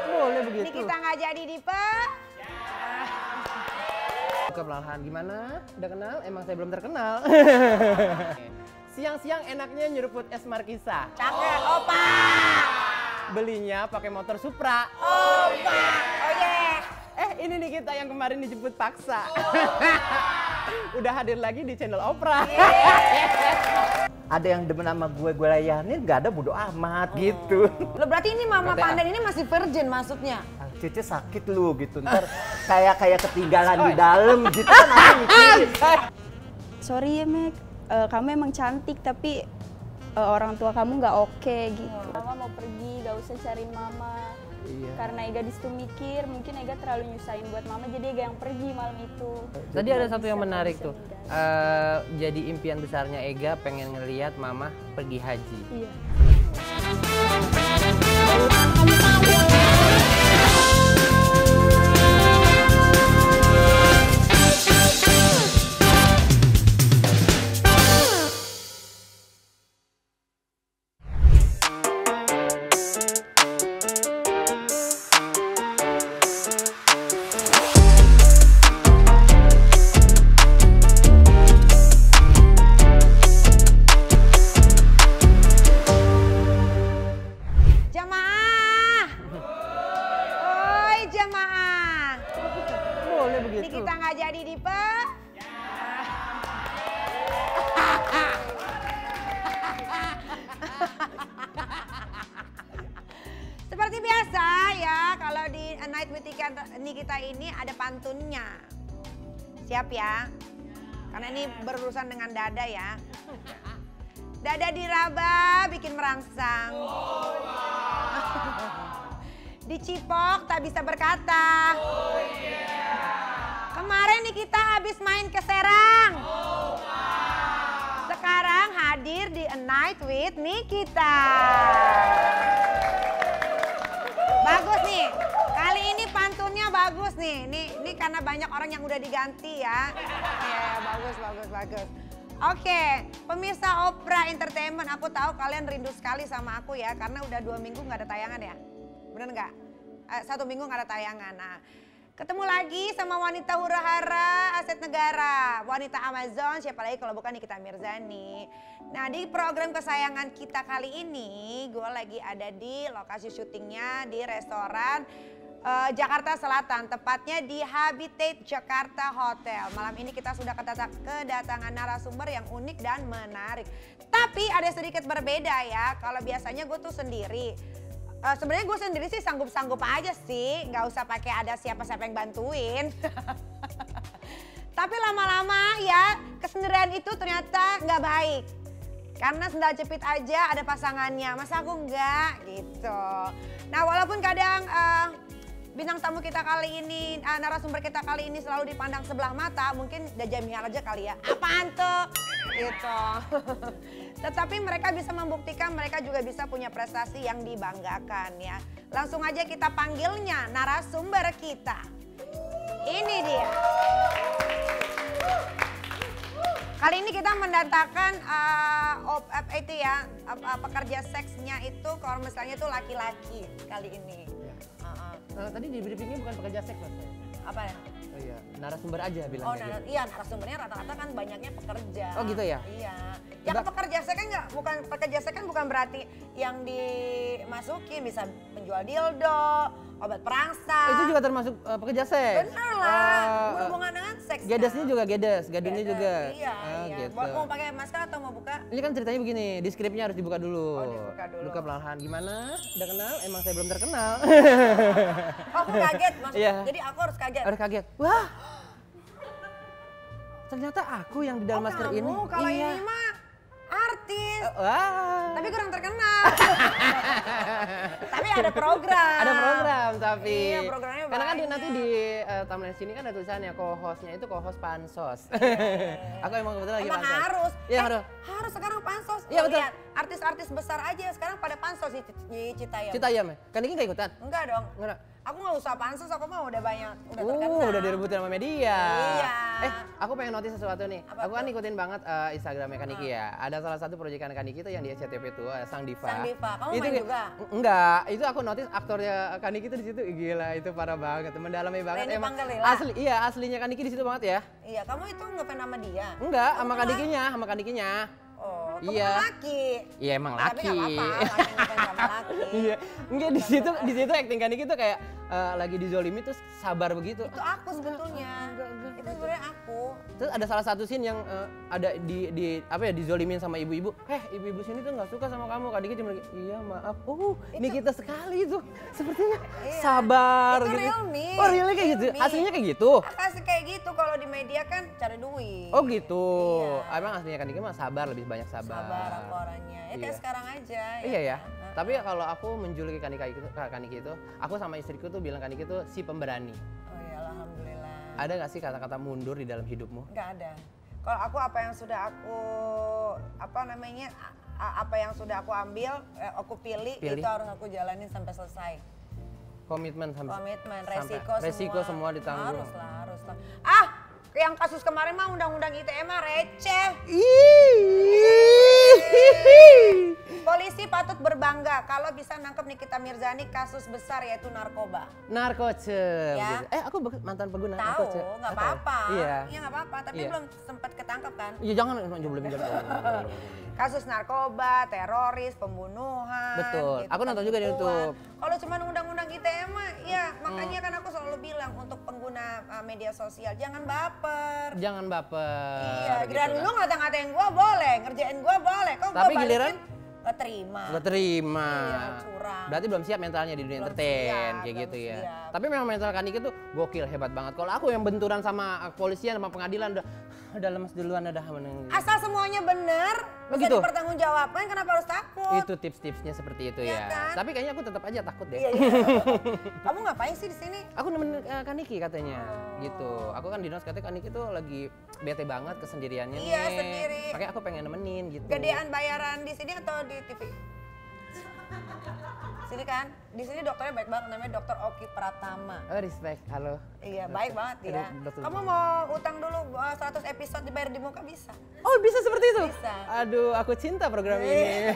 Boleh begitu. Ini kita nggak jadi Dipe. Buka perlahan gimana? Udah kenal? Emang saya belum terkenal. Siang-siang enaknya nyeruput es markisa. Cakep, opa. Belinya pakai motor Supra. Opa, oh yeah. Ini nih kita yang kemarin dijemput paksa. Udah hadir lagi di channel Opera. Ada yang demen sama gue layanin, gak ada bodo amat gitu. Lo berarti ini Mama Pandan ini masih virgin maksudnya? Cici sakit lu gitu, ntar kayak ketinggalan di dalam gitu kan aku mikirin. Sorry ya Meg, kamu emang cantik tapi orang tua kamu nggak oke gitu. Mama mau pergi, gak usah cariin Mama. Iya. Karena Ega disitu mikir, mungkin Ega terlalu nyusahin buat Mama, jadi Ega yang pergi malam itu. Tadi ada satu yang menarik tuh. Jadi impian besarnya Ega pengen ngelihat Mama pergi haji. Iya. Boleh begitu. Ini kita nggak jadi Dipe. Seperti biasa ya, kalau di A Night with Nikita ini ada pantunnya. Siap ya? Karena ini berurusan dengan dada ya. Dada diraba bikin merangsang. Dicipok tak bisa berkata. Kemarin nih kita habis main ke Serang. Sekarang hadir di A Night with Nikita. Bagus nih. Kali ini pantunnya bagus nih. Ini karena banyak orang yang udah diganti ya. Ya, bagus. Oke, pemirsa Opera Entertainment, aku tahu kalian rindu sekali sama aku ya, karena udah 2 minggu nggak ada tayangan ya. Bener nggak? 1 minggu nggak ada tayangan. Nah, ketemu lagi sama wanita hura-hara aset negara, wanita Amazon, siapa lagi kalau bukan Nikita Mirzani. Nah, di program kesayangan kita kali ini, gue lagi ada di lokasi syutingnya di restoran Jakarta Selatan, tepatnya di Habitat Jakarta Hotel. Malam ini kita sudah kedatangan narasumber yang unik dan menarik. Tapi ada sedikit berbeda ya, kalau biasanya gue tuh sendiri. Sebenarnya gue sendiri sih sanggup-sanggup aja sih, nggak usah pakai ada siapa-siapa yang bantuin. Tapi lama-lama ya kesendirian itu ternyata nggak baik. Karena sendal jepit aja ada pasangannya, masa aku enggak gitu. Nah walaupun kadang bintang tamu kita kali ini, narasumber kita kali ini selalu dipandang sebelah mata, mungkin Dajamial aja kali ya, apaan tuh? Gitu. Tetapi mereka bisa membuktikan mereka juga bisa punya prestasi yang dibanggakan ya. Langsung aja kita panggilnya narasumber kita. Ini dia. Kali ini kita mendatangkan itu ya, pekerja seksnya itu kalau misalnya itu laki-laki kali ini. Tadi di briefingnya bukan pekerja seks Mas. Apa ya? Oh iya, narasumber aja bilangnya. Iya narasumbernya rata-rata kan banyaknya pekerja. Oh gitu ya? Iya. Yang pekerja seks kan pekerja seks kan bukan berarti yang dimasuki, bisa penjual dildo, obat perangsang. Itu juga termasuk pekerja seks? Bener lah, berhubungan dengan seks. Gedesnya juga gedes, gadunnya juga. Iya. Gitu. Mau pakai masker atau mau buka? Ini kan ceritanya begini, di skripnya harus dibuka dulu. Oh, dibuka dulu. Buka perlahan gimana? Udah kenal? Emang saya belum terkenal. Oh, aku kaget maksudnya. Iya. Jadi aku harus kaget. Harus kaget. Wah. Ternyata aku yang di dalam masker ini. Kalau iya. ini mah artis. Wah. Tapi kurang terkenal. Tapi ada program. Ada program tapi. Iya, programnya karena kan banyak. nanti di thumbnail sini kan ada tulisannya co-hostnya itu co-host pansos. Aku emang kebetulan lagi Emang pansos. harus. Iya harus. Harus sekarang pansos. Iya, betul. Lihat, artis-artis besar aja sekarang pada pansos di Citayam. Citayam ya? Kan ini nggak ikutan? Enggak dong. Enggak. Aku nggak usah pansus, aku mah udah banyak, udah terkenal. Udah direbutin sama media. Iya. Aku pengen notice sesuatu nih. Apa Aku kan ngikutin banget Instagramnya Kaniki ya. Ada salah satu proyekan Kaniki itu yang di SCTV tuh, Sang Diva. Sang Diva, kamu itu main juga? Enggak, itu aku notice aktornya Kaniki tuh di situ. Gila, itu parah banget, mendalami banget. Reni Emang Panggalila? iya aslinya Kaniki di situ banget ya. Iya, kamu itu ngefans sama dia? Enggak, sama Kanikinya. Oh, kamu Iya. kan laki. Iya emang Tapi laki. nggak apa-apa, laki ngefans sama laki. Iya, enggak di situ acting Kaniki tuh kayak lagi dizolimi terus sabar begitu. Itu aku sebetulnya. Itu sebenarnya aku. Terus ada salah satu scene yang ada di apa ya dizolimin sama ibu-ibu. Ibu-ibu sini tuh nggak suka sama kamu. Kadiki cuma lagi, iya maaf. Ini kita sekali itu. Sepertinya Iya. sabar Itu gitu. real me. Oh, realnya kayak gitu. Real me. Aslinya kayak gitu. Kasih kayak gitu, kalau di media kan cari duit. Oh gitu. Iya. Emang aslinya Kaniki mah sabar, lebih banyak sabar. Sabar aku orangnya. Ya kayak Iya. sekarang aja. Iya ya. kan? Tapi kalau aku menjuluki Kaniki itu, aku sama istriku tuh bilang Kaniki itu si pemberani. Oh ya, alhamdulillah. Ada nggak sih kata-kata mundur di dalam hidupmu? Nggak ada. Kalau aku apa yang sudah aku apa yang sudah aku ambil, aku pilih, itu harus aku jalanin sampai selesai. Komitmen sampai Komitmen, sampai- resiko semua ditanggung. Haruslah. Yang kasus kemarin mah undang-undang ITE mah receh. Polisi patut berbangga kalau bisa nangkep Nikita Mirzani kasus besar yaitu narkoba. Narkoce. Ya. Gitu. Aku mantan pengguna Tahu, narkoce. nggak Apa ya? apa-apa. Iya. Iya nggak apa-apa, tapi Iya. belum sempat ketangkep kan. Iya jangan belum. Kasus narkoba, teroris, pembunuhan. Betul. Aku nonton juga di penipuan. YouTube. Kalau cuma undang-undang ITE mah, ya makanya kan aku selalu bilang untuk pengguna media sosial jangan baper. Jangan baper. Iya, giliran gitu lu kan. ngata-ngatain gua boleh, ngerjain gua boleh. Kok Tapi gua giliran gak terima. Gak terima. Iya, curang. Berarti belum siap mentalnya di dunia Belum entertain siap, kayak belum gitu ya. siap. Tapi memang mental Kaniki tuh gokil, hebat banget. Kalau aku yang benturan sama kepolisian sama pengadilan udah lemes duluan udah meneng. Asal semuanya bener, bisa Begitu? dipertanggungjawabkan, kenapa harus takut? Itu tips-tipsnya seperti itu Iya ya. kan? Tapi kayaknya aku tetap aja takut deh. Iya. Kamu ngapain sih di sini? Aku nemenin Kaniki katanya gitu. Aku kan dinas katanya Kaniki tuh lagi bete banget kesendiriannya Iya, nih. sendiri. Makanya aku pengen nemenin gitu. Gedean bayaran di sini atau di TV? Sini kan, di sini dokternya baik banget, namanya Dokter Oki Pratama. Oh, respect. Halo. Iya, baik banget ya. Dokter. Kamu mau utang dulu 100 episode dibayar di muka bisa? Oh, bisa seperti itu? Bisa. Aduh, aku cinta program ini.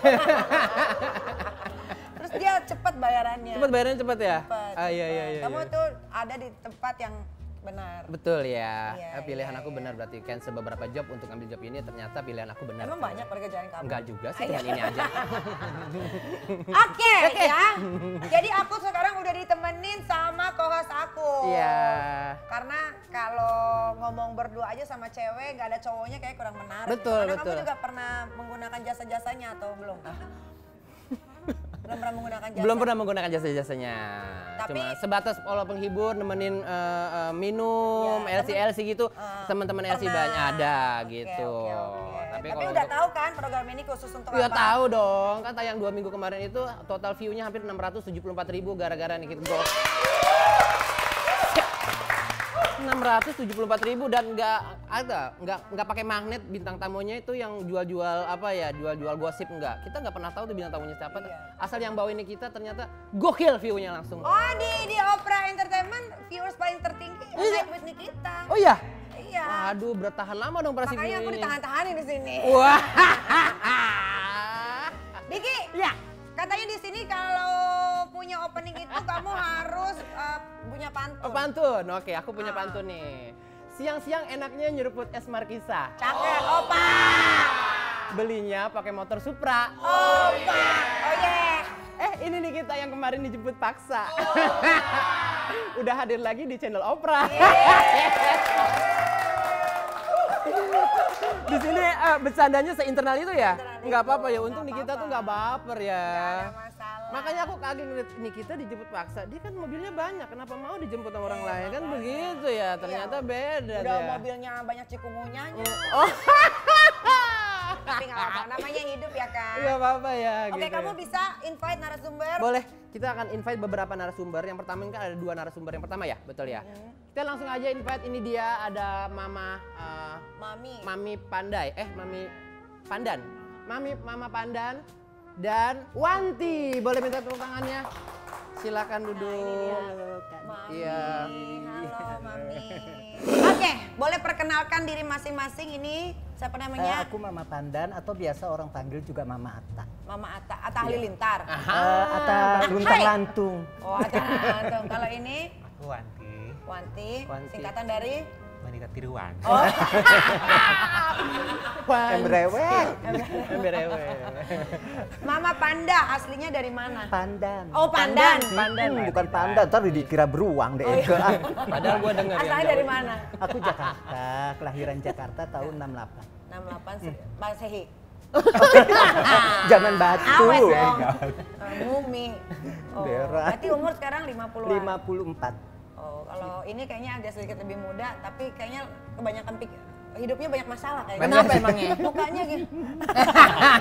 Terus dia cepat bayarannya. Cepet bayarnya cepet ya? Cepet, Iya. cepet. Kamu tuh ada di tempat yang benar. Betul ya. Iya, Pilihan iya, aku benar berarti cancel beberapa job untuk ambil job ini ternyata pilihan aku benar. Emang banyak pekerjaan kamu? Enggak juga sih, Ayo. dengan ini aja. Oke ya. Jadi aku sekarang udah ditemenin sama co-host aku. Iya. Karena kalau ngomong berdua aja sama cewek nggak ada cowoknya kayak kurang menarik. Betul, Karena betul. kamu juga pernah menggunakan jasa-jasanya atau belum? Belum pernah menggunakan jasa? Belum pernah menggunakan jasa-jasanya. Tapi- Cuma sebatas pola penghibur, nemenin minum, Ya, LC gitu. Teman-teman LC pernah. banyak ada Oke, gitu. oke. Tapi kalau udah untuk- tahu kan program ini khusus untuk Ya apa? tahu dong, kan tayang 2 minggu kemarin itu total view-nya hampir 674.000 gara-gara Nikita Go. 674.000 dan nggak pakai magnet bintang tamunya itu yang jual-jual apa ya, jual-jual gosip enggak. Kita nggak pernah tahu tuh bintang tamunya siapa. Iya. Asal yang bawa ini kita ternyata gokil view-nya langsung. Oh di Opera Entertainment viewers paling tertinggi Iya. Night with Nikita. Oh iya? Iya. Waduh, bertahan lama dong operasi Makanya view aku ini. ditahan-tahanin di sini. Wah. Diki, Ya. katanya di sini kalau punya opening itu kamu harus punya pantun. Oh, pantun. Oke, aku punya pantun nih. Siang-siang enaknya nyeruput es markisa. Cakep, opa. Belinya pakai motor Supra. Opa. Oh yeah. Ini nih kita yang kemarin dijemput paksa. Udah hadir lagi di channel Opera. Di sini bercandanya seinternal itu ya? Nggak apa-apa ya, untung Nikita tuh nggak baper ya. Nggak ada masalah. Makanya aku kaget ngeliat Nikita dijemput paksa. Dia kan mobilnya banyak, kenapa mau dijemput sama orang lain? Kan begitu ya, ternyata beda Udah ya. mobilnya banyak cikungunyanya. Oh, Tapi nggak apa-apa, namanya hidup ya kan. nggak apa-apa ya. Oke, gitu kamu ya. bisa invite narasumber. Boleh, kita akan invite beberapa narasumber. Yang pertama kan ada 2 narasumber. Yang pertama ya, betul ya. Kita langsung aja invite, ini dia ada Mama Mami Pandai. Mami Pandan. Mama Pandan dan Wanti. Boleh minta tepuk tangannya. Silakan duduk. Mami, Iya. halo Mami. Oke, boleh perkenalkan diri masing-masing. Ini siapa namanya? Aku Mama Pandan atau biasa orang panggil juga Mama Atta. Mama Atta Halilintar. Atta Luntang Lantung. Oh, Atta Lantung. Kalau ini Aku Wanti, Wanti, Wanti. singkatan dari wanita tiruan. Oh, Embrewek. Mama Panda aslinya dari mana? Pandan. Oh, Pandan. Bukan pandan, ntar dikira beruang deh. Padahal gue denger yang Asalnya jauh. dari mana? Aku Jakarta, kelahiran Jakarta tahun 68. 68 sih, Masehi. Zaman batu. Awet dong. Mumi. Oh, Daerah. berarti umur sekarang 50-an. 54. Oh, kalau ini kayaknya agak sedikit lebih muda, tapi kayaknya kebanyakan hidupnya banyak masalah kayaknya. Kenapa emangnya? Mukanya gitu.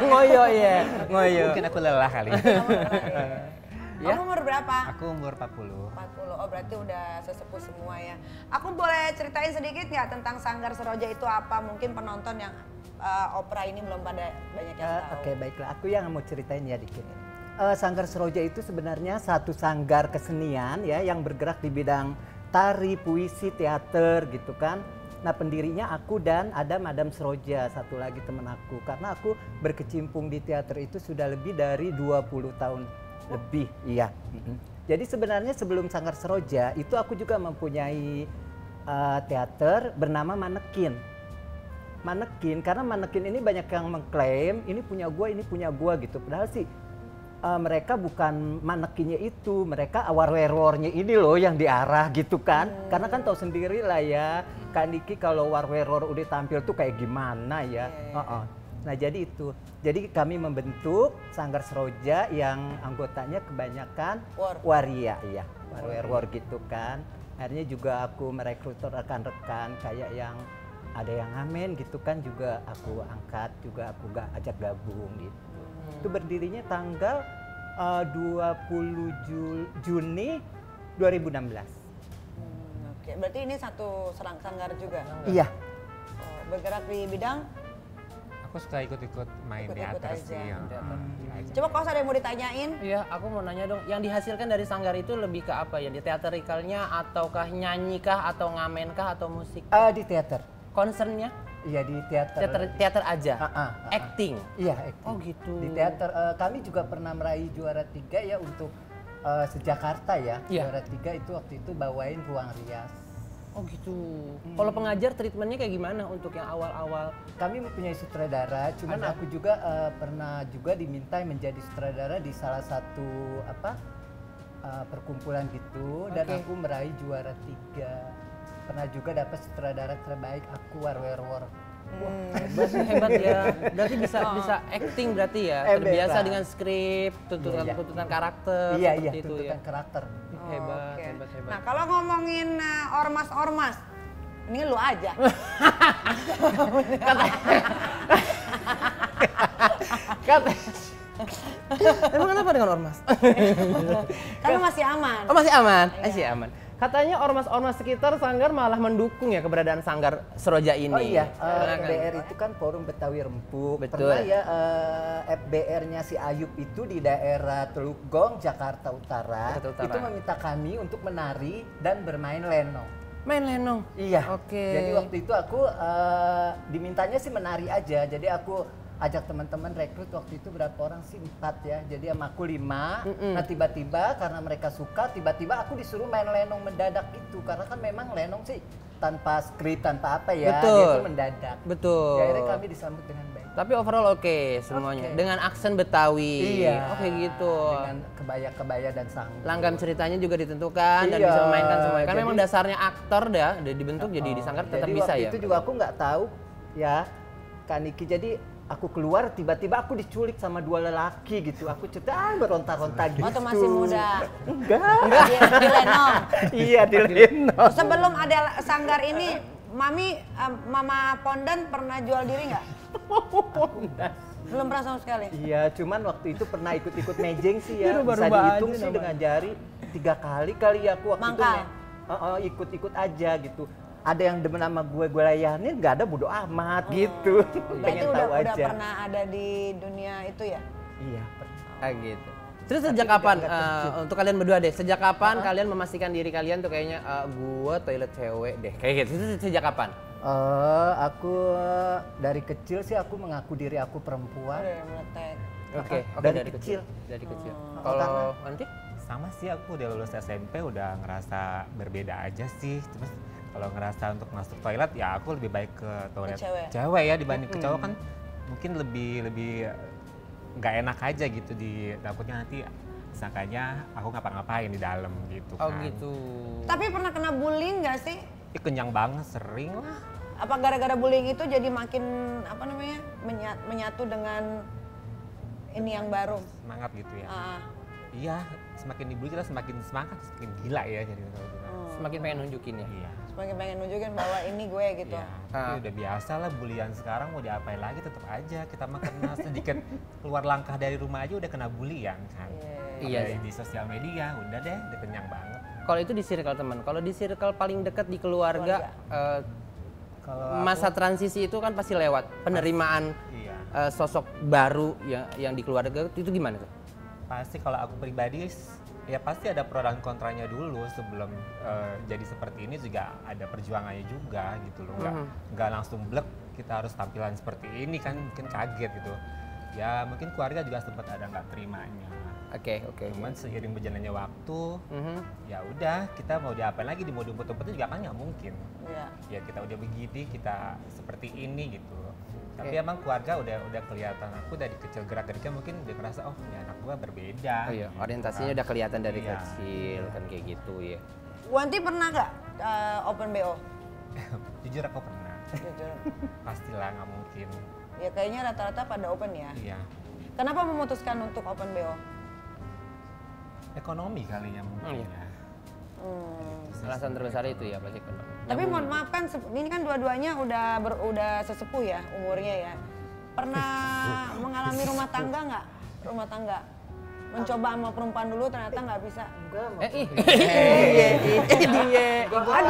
Ngoyo ya, ngoyo. Mungkin aku lelah kali. Ya. Kamu umur berapa? Aku umur 40. 40. Oh, berarti udah sesepuh semua ya. Aku boleh ceritain sedikit nggak tentang Sanggar Seroja itu apa? Mungkin penonton yang opera ini belum pada banyak yang tahu. Oke, baiklah. Aku yang mau ceritain ya dikit. Sanggar Seroja itu sebenarnya satu sanggar kesenian ya yang bergerak di bidang tari, puisi, teater gitu kan. Nah, pendirinya aku dan ada Madam Seroja, satu lagi teman aku. Karena aku berkecimpung di teater itu sudah lebih dari 20 tahun lebih. Iya. Jadi sebenarnya sebelum Sanggar Seroja itu aku juga mempunyai teater bernama Manekin. Manekin, karena Manekin ini banyak yang mengklaim ini punya gua gitu. Padahal sih mereka bukan manekinnya itu, mereka warwerornya ini loh yang diarah gitu kan. Karena kan tahu sendiri lah ya, Kak Niki kalau warweror udah tampil tuh kayak gimana ya. Nah jadi itu, jadi kami membentuk Sanggar Seroja yang anggotanya kebanyakan waria ya, warweror gitu kan. Akhirnya juga aku merekrut rekan-rekan kayak yang ada yang ngamen gitu kan juga aku angkat, juga aku ajak gabung gitu. Itu berdirinya tanggal 20 Juni 2016. Oke, berarti ini satu sanggar juga? Iya. Oh, bergerak di bidang? Aku suka ikut-ikut main Ikut-ikut teater aja. sih. Aja. Coba kalau ada yang mau ditanyain? Iya, aku mau nanya dong, yang dihasilkan dari sanggar itu lebih ke apa ya? Di teaterikalnya ataukah nyanyikah atau ngamenkah atau musik? Di teater. Concernnya? Iya di teater. Teater aja? Acting? Iya acting. Oh gitu. Di teater, kami juga pernah meraih juara 3 ya untuk se-Jakarta ya. Iya. Juara 3 itu waktu itu bawain Ruang Rias. Oh gitu. Kalau pengajar treatmentnya kayak gimana untuk yang awal-awal? Kami mempunyai sutradara, cuman aku juga pernah juga diminta menjadi sutradara di salah satu perkumpulan gitu, dan aku meraih juara 3. Pernah juga dapat sutradara terbaik, aku warweror. Hebat ya. Berarti bisa acting berarti ya. Terbiasa dengan skrip, tuntutan karakter seperti itu ya. Tuntutan karakter. Hebat, Oke. hebat. Nah, kalau ngomongin ormas-ormas, ini lu aja. Emang kenapa dengan ormas? Karena masih aman. Oh masih aman? Masih aman. Katanya ormas-ormas sekitar Sanggar malah mendukung ya keberadaan Sanggar Seroja ini. Oh iya, Karena kan- FBR itu kan Forum Betawi Rempuk. Betul. Pernah ya FBR-nya si Ayub itu di daerah Teluk Gong, Jakarta Utara. Jakarta Utara. Itu meminta kami untuk menari dan bermain lenong. Main lenong? Iya. Oke. Jadi waktu itu aku dimintanya sih menari aja. Jadi aku ajak teman-teman rekrut waktu itu berapa orang sih? 4 ya. Jadi sama aku 5. Nah tiba-tiba karena mereka suka, tiba-tiba aku disuruh main lenong mendadak itu. Karena kan memang lenong sih tanpa skrip, tanpa apa ya. Betul. Dia itu mendadak. Betul. Ya, akhirnya kami disambut dengan baik. Tapi overall oke semuanya. Oke. Dengan aksen Betawi. Iya. Oke gitu. Dengan kebaya-kebaya dan sanggung. Langgam ceritanya juga ditentukan dan Iya. bisa memainkan semuanya. Kan Jadi- memang dasarnya aktor dah, udah dibentuk jadi di Sanggar tetap Jadi bisa waktu ya. itu juga aku nggak tahu ya Kak Niki. Jadi aku keluar tiba-tiba aku diculik sama 2 lelaki gitu. Aku cerita berontak-ontak gitu. Waktu masih muda. Enggak. Di Lenong. Iya di Lenong. Sebelum ada sanggar ini, Mama Pondan pernah jual diri nggak? Belum pernah sama sekali. Iya, cuman waktu itu pernah ikut-ikut mejeng sih ya. Rubah-rubah Bisa dihitung aja sih namanya. dengan jari 3 kali ya aku waktu Mangkal. itu ikut-ikut aja gitu. Ada yang demen sama gue layanin, nggak ada bodo amat gitu. Berarti Pengen udah tahu aja. pernah ada di dunia itu ya? Iya, pernah. Ah gitu. Terus sejak kapan, untuk kalian berdua deh, sejak kapan kalian memastikan diri kalian tuh kayaknya gua toilet cewek deh, kayak gitu, itu sejak kapan? Aku dari kecil sih aku mengaku diri aku perempuan. Oke, dari kecil. Dari kecil. Kalau nanti? Sama sih, aku udah lulus SMP udah ngerasa berbeda aja sih. Terus kalau ngerasa untuk masuk toilet ya aku lebih baik ke toilet cewek ya dibanding ke cowok kan mungkin lebih nggak enak aja gitu, takutnya nanti sangkanya aku ngapa-ngapain di dalam gitu kan. Oh gitu. Tapi pernah kena bullying nggak sih? Kenyang banget, sering lah. Apa gara-gara bullying itu jadi makin apa namanya menyatu dengan ini yang baru? Semangat gitu ya. Iya, semakin dibully kita semakin semangat, semakin gila ya jadi kalau kita. Semakin pengen nunjukin ya. Iya. Semakin pengen nunjukin bahwa ini gue gitu. Iya, tapi udah biasa lah bulian sekarang, mau diapain lagi tetap aja kita mah kena sedikit keluar langkah dari rumah aja udah kena bulian kan. Iya. Di sosial media udah deh, udah kenyang banget. Kalau itu di circle teman, kalau di circle paling dekat di keluarga, Kalau masa transisi itu kan pasti lewat penerimaan sosok baru yang di keluarga itu gimana tuh? Pasti kalau aku pribadi ya pasti ada pro dan kontranya dulu sebelum jadi seperti ini, juga ada perjuangannya juga gitu loh. Nggak langsung blek kita harus tampilan seperti ini kan, mungkin kaget gitu. Ya mungkin keluarga juga sempat ada nggak terimanya. Oke. Cuman seiring berjalannya waktu, ya udah kita mau diapain lagi, di mau diumpet-umpet juga kan nggak mungkin. Ya kita udah begini, kita seperti ini gitu. Tapi emang keluarga udah kelihatan, aku dari kecil gerak-geriknya mungkin udah ngerasa oh ini anak gua berbeda. Oh iya, orientasinya udah kelihatan dari kecil kan kayak gitu ya. Wanti pernah nggak open BO? Jujur aku pernah. Jujur. Pastilah, nggak mungkin. Ya kayaknya rata-rata pada open ya. Iya. Kenapa memutuskan untuk open BO? Ekonomi kali ya mungkin ya. Alasan terbesar itu ya pasti ekonomi. Tapi mohon maaf kan, ini kan dua-duanya udah sesepuh ya umurnya ya. Pernah mengalami rumah tangga nggak? Rumah tangga. Mencoba sama perempuan dulu ternyata nggak bisa.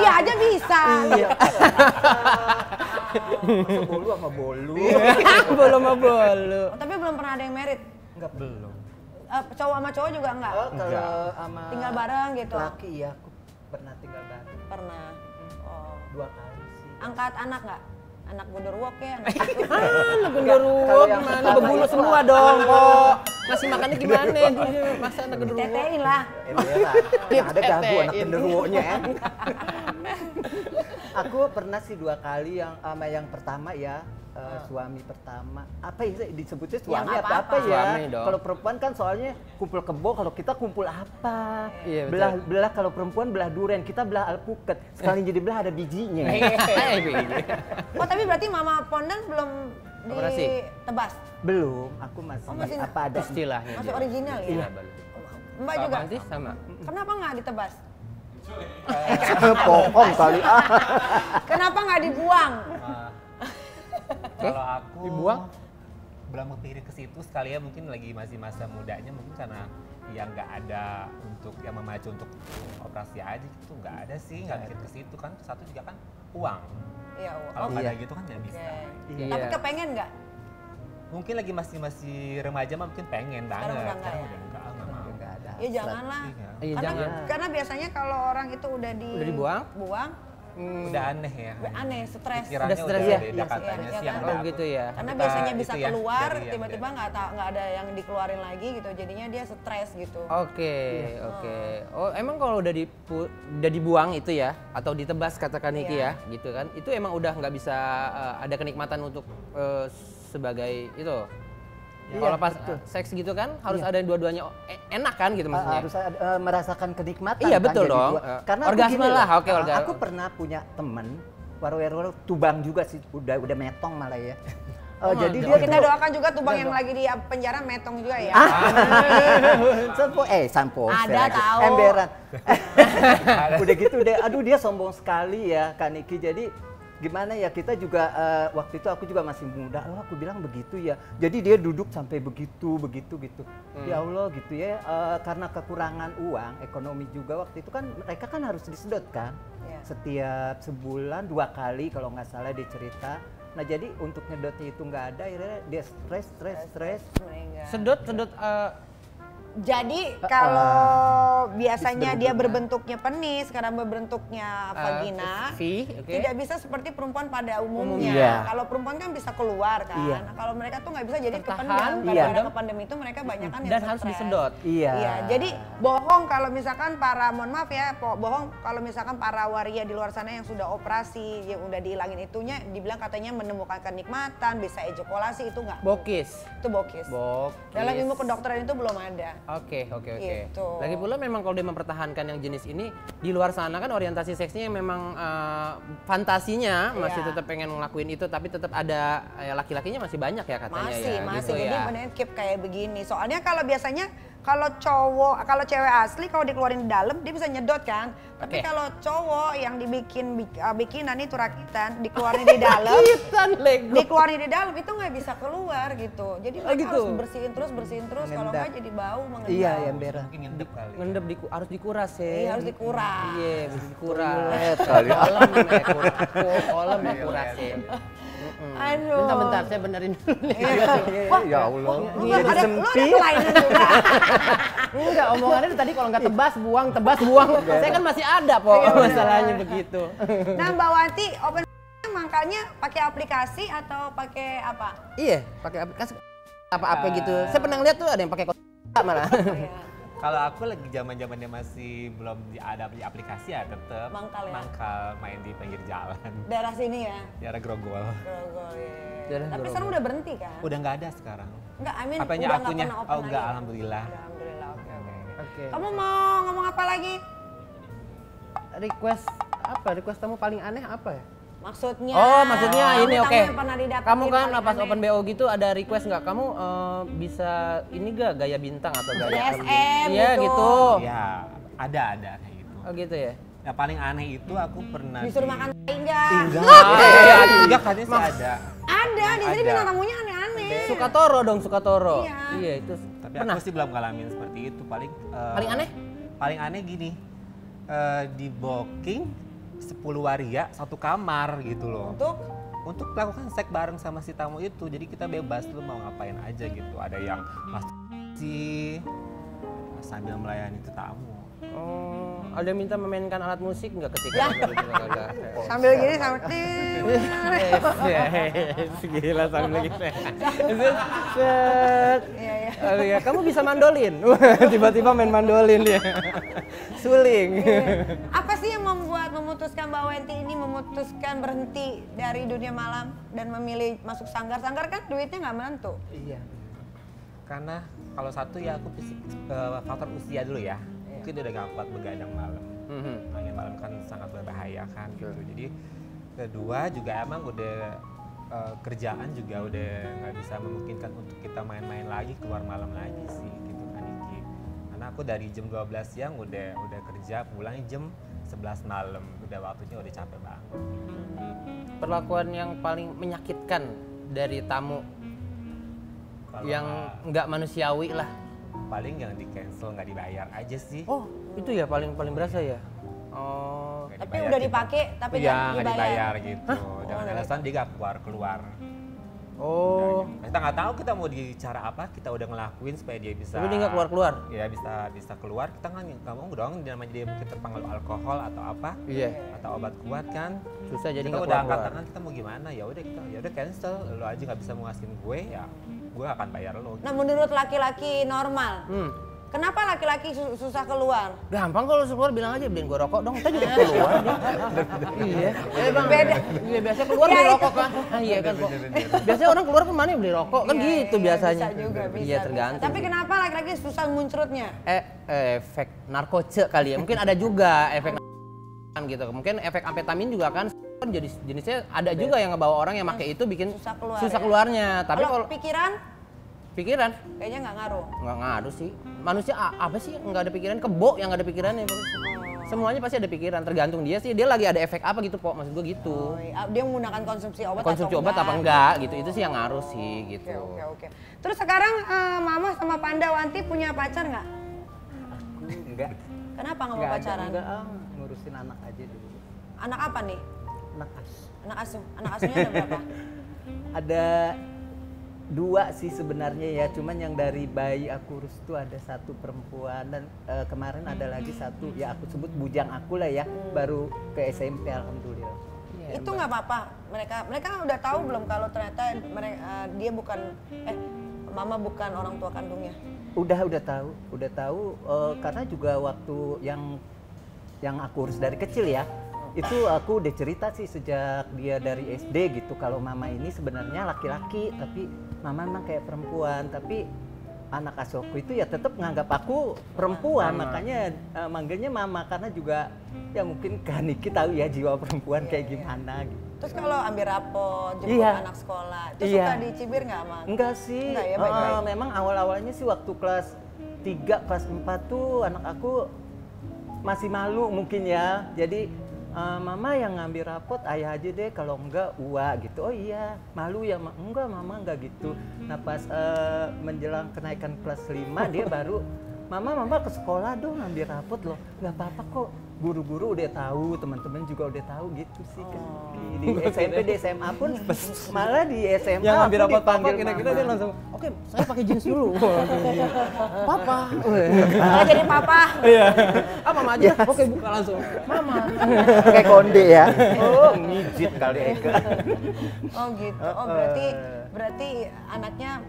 Dia aja bisa. Bolu sama bolu. Bolu sama bolu. Tapi belum pernah ada yang merit. Enggak, belum. Cowok sama cowok juga enggak? Kalau sama Tinggal bareng gitu. laki ya, aku pernah tinggal bareng. Pernah. Oh. 2 kali sih. Angkat anak nggak? Anak genderuwo ya, anak itu. Anak genderuwo gimana? Berbulu semua dong kok. Ngasih makannya gimana? Masa anak genderuwo? Tetein lah. Ada ganggu anak genderuwonya ya. Aku pernah sih 2 kali, yang pertama ya, suami pertama. Apa ya disebutnya suami Ya, apa ya? Suami dong. Kalau perempuan kan soalnya kumpul kebo, kalau kita kumpul apa? Iya, betul. Belah kalau perempuan belah durian, kita belah alpukat. Sekali jadi belah ada bijinya. Oh tapi berarti Mama Pondan belum Operasi? ditebas? Belum, aku masih, masih apa ada. Istilahnya. Masih dia. original ya? Iya, Mbak juga? Apaan sih sama? Kenapa nggak ditebas? Pohon kali. Kenapa nggak dibuang? Kalau aku dibuang? belum kepikir ke situ, sekali ya mungkin lagi masih masa mudanya, mungkin karena ya nggak ada untuk yang memacu untuk operasi aja gitu, nggak ada sih, nggak mikir ke situ kan. Satu juga kan uang. Iya. Kalau nggak ada gitu kan nggak bisa. Iya. Tapi kepengen nggak? Mungkin lagi masih remaja mah mungkin pengen banget. Sekarang udah nggak ya? udah nggak mau. Nggak ada. Ya janganlah. Iya. Iya, jangan. Karena biasanya kalau orang itu udah dibuang? buang, Udah aneh ya. aneh, stres. Pikirannya Udah stres udah ya? beda Iya, katanya iya, sih kan? yang Oh ada aku. gitu ya. Karena Kita biasanya bisa itu ya, keluar, dari yang tiba-tiba nggak ada yang dikeluarin lagi gitu, jadinya dia stres gitu. Oke. Oh, emang kalau udah dibuang itu ya, atau ditebas katakan Niki ya, gitu kan? Itu emang udah nggak bisa ada kenikmatan untuk sebagai itu. Kalau pas seks gitu kan harus ada dua-duanya enak kan gitu maksudnya. Harus merasakan kenikmatan. Iya, kan, betul jadi dong. Karena Orgasme begini lah, loh, oke, orgasme. Aku pernah punya temen, waru tubang juga sih, udah metong malah ya. Jadi dia Kita doakan juga Tubang yang lagi di penjara metong juga ya. sampo. Ada tahu. Emberan. Udah gitu deh. Aduh dia sombong sekali ya Kak Niki. Jadi gimana ya, kita juga waktu itu aku juga masih muda. Oh aku bilang begitu ya. Jadi dia duduk sampai begitu gitu. Ya Allah gitu ya. Karena kekurangan uang, ekonomi juga waktu itu kan mereka kan harus disedot kan. Iya. Setiap sebulan 2 kali kalau nggak salah dia cerita. Nah jadi untuk nyedotnya itu nggak ada, akhirnya dia stres. Meninggal. Sedot Jadi kalau biasanya dia berbentuknya penis, karena berbentuknya vagina, tidak bisa seperti perempuan pada umumnya. Iya. Kalau perempuan kan bisa keluar kan. Iya. Nah, kalau mereka tuh nggak bisa jadi Tertahan, kependam. iya. Karena ke pandemi itu mereka banyak kan yang Dan harus stres. disedot. Iya. Iya, jadi bohong kalau misalkan para, mohon maaf ya, bohong kalau misalkan para waria di luar sana yang sudah operasi, yang udah dihilangin itunya, dibilang katanya menemukan kenikmatan, bisa ejakulasi, itu nggak. Bokis. Itu bokis. Dalam ilmu kedokteran itu belum ada. Oke. Gitu. Lagi pula memang kalau dia mempertahankan yang jenis ini di luar sana kan orientasi seksnya yang memang fantasinya masih Iya. tetap pengen ngelakuin itu, tapi tetap ada laki-lakinya masih banyak ya katanya Masih, ya. masih. Gitu Jadi ya. benar keep kayak begini. Soalnya kalau biasanya kalau cewek asli kalau dikeluarin di dalam dia bisa nyedot kan. Tapi Oke. kalau cowok yang dibikin bikinan itu rakitan, dikeluarin di dalam, dikeluarin di dalam itu nggak bisa keluar gitu. Jadi mereka gitu. harus bersihin terus, kalau nggak jadi bau mengendap. Iya, yang merah. Mungkin ngendep kali. Ngendep harus dikuras ya. Iya, harus dikuras. Iya, harus dikuras. Toilet kali. Kolom ya kuras ya. Aduh. Bentar, saya benerin dulu nih. Wah, Ya Allah. lu ada kelainan juga. Enggak, omongannya tadi kalau nggak tebas buang. Saya kan masih ada kok masalahnya begitu. Nah, Mbak Wanti, open makanya pakai aplikasi atau pakai apa? Iya, pakai aplikasi apa gitu. Saya pernah lihat tuh ada yang pakai malah. Kalau aku lagi zaman-zamannya masih belum ada di aplikasi ya tetep Mangkal ya? main di pinggir jalan. Daerah sini ya? Daerah Grogol. Grogol, iya. Daerah Tapi Grogol. sekarang udah berhenti kan? Udah nggak ada sekarang. Enggak, I mean Apanya udah akunya? nggak pernah open Oh enggak, lagi. alhamdulillah. Alhamdulillah, oke. Oke. Kamu mau ngomong apa lagi? Request kamu paling aneh apa ya? Maksudnya? Oh, maksudnya ini tamu oke. yang pernah didapetin Kamu kan paling pas aneh. open BO gitu ada request nggak? Kamu bisa ini gak gaya bintang atau gaya BSM Iya gitu. gitu. Ya, ada kayak gitu. Oh gitu ya. Yang paling aneh itu aku pernah Disuruh makan enggak? Enggak katanya sih ada. Ada, di sini Ada. bintang tamunya aneh-aneh. Suka Toro dong, Suka Toro. Iya. Iya itu. Tapi Pernah. aku sih belum ngalamin seperti itu. Paling aneh? Paling aneh gini. Di booking 10 waria satu kamar gitu loh. Untuk melakukan seks bareng sama si tamu itu. Jadi kita bebas lu mau ngapain aja gitu. Ada yang masturbasi sambil melayani tamu. Oh, ada yang minta memainkan alat musik nggak ketika Ya. Enggak. Sambil gini sambil Gila sambil gitu. Set. Iya. Oh iya, kamu bisa mandolin. Tiba-tiba main mandolin dia. Suling. Apa sih yang memutuskan Mbak Wenti ini memutuskan berhenti dari dunia malam dan memilih masuk sanggar? Sanggar kan duitnya nggak menentu. Iya. Karena kalau satu ya aku faktor usia dulu ya. Mungkin udah gak kuat begadang malam. Main malam kan sangat berbahaya kan gitu. Jadi kedua juga emang udah kerjaan juga udah nggak bisa memungkinkan untuk kita main-main lagi keluar malam lagi sih gitu kan Iki. Karena aku dari jam 12 siang udah kerja pulang jam 11 malam. Udah waktunya udah capek banget. Perlakuan yang paling menyakitkan dari tamu Kalau yang nggak manusiawi lah. paling yang di cancel nggak dibayar aja sih. Oh, itu ya paling berasa ya. Oh, Nggak Tapi dibayar, udah kita- dipakai tapi Iya, nggak nggak dibayar. dibayar gitu. Dengan alasan dia nggak keluar. oh. Kita nggak tahu kita mau di cara apa, kita udah ngelakuin supaya dia bisa. Tapi dia nggak keluar. Ya bisa keluar. Kita kan nggak mau dong, namanya dia mungkin terpengaruh alkohol atau apa, Iya. atau obat kuat kan. Susah jadi Kita nggak udah angkat keluar. tangan, kita mau gimana? Ya udah cancel. Lo aja nggak bisa mengasihin gue, ya gue akan bayar lo. Nah, menurut laki-laki normal, kenapa laki-laki susah keluar? Gampang kalau keluar bilang aja beliin gua rokok dong. Kita juga keluar dia. Iya. Bang. Beda. Iya biasa keluar Ya, beli itu. rokok kan. Ah, iya kan kok. Biasanya orang keluar kemana beli rokok kan Iya, gitu iya, biasanya. Bisa juga, bisa. Iya tergantung. Tapi kenapa laki-laki susah muncratnya? Efek narkoce kali ya. Mungkin ada juga efek gitu. Mungkin efek amfetamin juga kan jadi jenisnya ada juga yang ngebawa orang yang pakai itu bikin Susah keluar, susah ya? keluarnya. Tapi Kalau kalau pikiran, pikiran kayaknya nggak ngaruh. nggak ngaruh sih. Manusia apa sih nggak ada pikiran, kebo yang nggak ada pikirannya. Semuanya pasti ada pikiran, tergantung dia sih. Dia lagi ada efek apa gitu, Pok. Maksud gue gitu. Oh, iya. Dia menggunakan konsumsi obat Konsumsi atau obat apa enggak gitu. Itu sih yang ngaruh sih gitu. Oke. Terus sekarang Mama sama Panda Wanti punya pacar nggak? Enggak. Kenapa nggak mau Enggak ada, pacaran? enggak, ngurusin anak aja dulu. Anak apa nih? Anak as. Anak asuh. Anak asuhnya ada berapa? Ada 2 sih sebenarnya ya, cuman yang dari bayi aku urus tuh ada 1 perempuan dan kemarin ada lagi 1 ya aku sebut bujang aku lah ya, baru ke SMP alhamdulillah. Itu nggak apa-apa, mereka udah tahu belum kalau ternyata dia bukan mama bukan orang tua kandungnya? Udah tahu karena juga waktu yang aku urus dari kecil ya, itu aku udah cerita sih sejak dia dari SD gitu kalau mama ini sebenarnya laki-laki tapi mama memang kayak perempuan, tapi anak asuhku itu ya tetap nganggap aku perempuan, makanya manggilnya mama karena juga ya mungkin Niki tahu ya jiwa perempuan kayak gimana gitu. Terus kalau ambil rapot, jemput anak sekolah, itu suka dicibir nggak Mang? Enggak sih, enggak ya, baik-baik. Memang awal-awalnya sih waktu kelas 3, kelas 4 tuh anak aku masih malu mungkin ya, jadi mama yang ngambil rapot, ayah aja deh kalau enggak Ua gitu. Oh iya, malu ya? Enggak mama, enggak gitu. Nah pas menjelang kenaikan kelas 5 dia baru, mama ke sekolah dong ngambil rapot loh. Nggak apa-apa kok, guru-guru udah tahu, teman-teman juga udah tahu gitu sih. Di SMP, di SMA pun malah di SMA yang ngambil rapot papa kira-kira dia langsung, oke saya pakai jeans dulu. Papa. Jadi papa. Iya. Mama aja. Oke buka langsung. Mama. Kayak konde ya. Oh ngijit kali Eka. Oh gitu. Oh berarti anaknya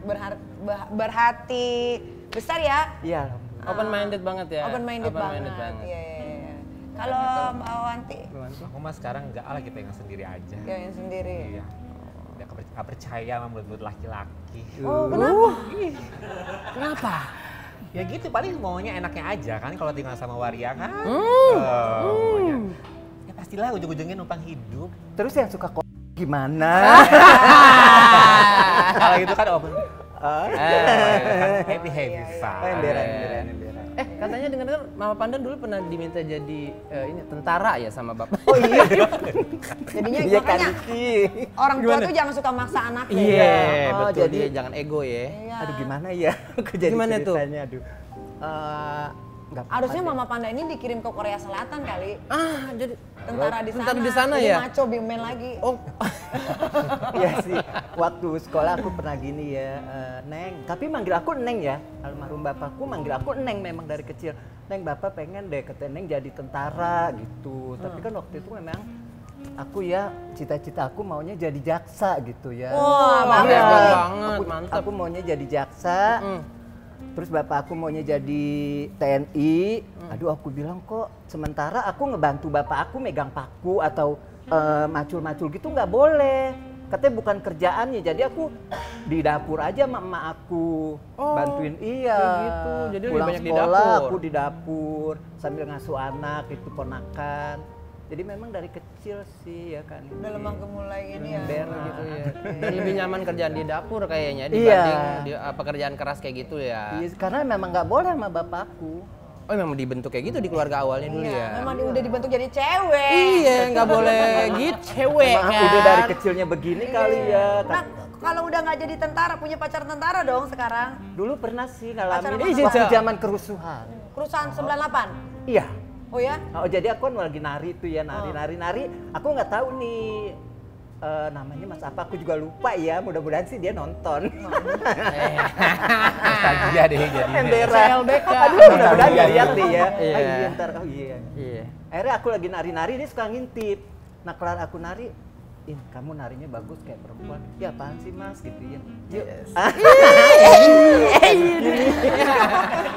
berhati besar ya? Iya. Open minded banget ya. Open minded banget. Iya. Kalau Mbak Wanti? Aku mah sekarang enggak lah, kita yang sendiri aja. Yang sendiri? Iya. Nggak percaya sama murid-murid laki-laki. Oh kenapa? Kenapa? Ya gitu, paling maunya enaknya aja kan kalau tinggal sama waria kan. Maunya, ya pastilah ujung-ujungnya numpang hidup. Terus yang suka gimana? Kalau gitu kan open. Happy fun. Emberan. Katanya dengar Mama Pandan dulu pernah diminta jadi ini tentara ya sama bapak. Oh iya. Jadinya Iya makanya orang tua tuh jangan suka maksa anaknya. Iya, Oh, betul. jadi Jangan ego ya. Iya. Aduh gimana ya? Gimana tuh? Aduh. Nggak apa-apa Harusnya deh. Mama Panda ini dikirim ke Korea Selatan kali. Jadi Tentara di sana. Tentara di sana Jadi ya? maco bimen lagi. Oh. Iya sih, waktu sekolah aku pernah gini ya, Neng. Tapi manggil aku Neng ya, almarhum bapakku manggil aku Neng memang dari kecil. Neng bapak pengen deh kata Neng jadi tentara gitu. Tapi kan waktu itu memang aku ya cita-cita aku maunya jadi jaksa gitu ya. Wah, bagus Iya, banget, mantap. aku maunya jadi jaksa. Terus bapak aku maunya jadi TNI. Aduh aku bilang kok sementara aku ngebantu bapak aku megang paku atau macul-macul gitu nggak boleh. Katanya bukan kerjaannya, jadi aku di dapur aja sama emak aku bantuin kayak gitu. Jadi lebih pulang banyak di sekolah dapur. aku di dapur sambil ngasuh anak itu ponakan. Jadi memang dari kecil sih ya kan. Udah lemah gemulai ini ya. Ember Gitu ya. Dan lebih nyaman kerjaan di dapur kayaknya Iya. dibanding pekerjaan keras kayak gitu ya. Iya, karena memang nggak boleh sama bapakku. Oh memang dibentuk kayak gitu di keluarga awalnya dulu ya. Memang udah dibentuk jadi cewek. Iya, nggak boleh gitu cewek Emang kan. udah dari kecilnya begini kali ya. Nah, kalau udah nggak jadi tentara, punya pacar tentara dong sekarang. Dulu pernah sih Pacaran ngalamin sama waktu siapa? zaman kerusuhan. Kerusuhan 98. Iya. Oh ya? Oh jadi aku kan lagi nari tuh ya, nari. Aku nggak tahu nih namanya Mas apa, aku juga lupa ya. Mudah-mudahan sih dia nonton. Nostalgia deh jadi. Emberan. CLBK. Aduh mudah-mudahan dia lihat deh ya. Iya. Oh iya ntar, oh iya. Iya. Akhirnya aku lagi nari-nari, dia suka ngintip. Nah kelar aku nari, kamu narinya bagus kayak perempuan. Ya apaan sih mas gitu ya. Yuk.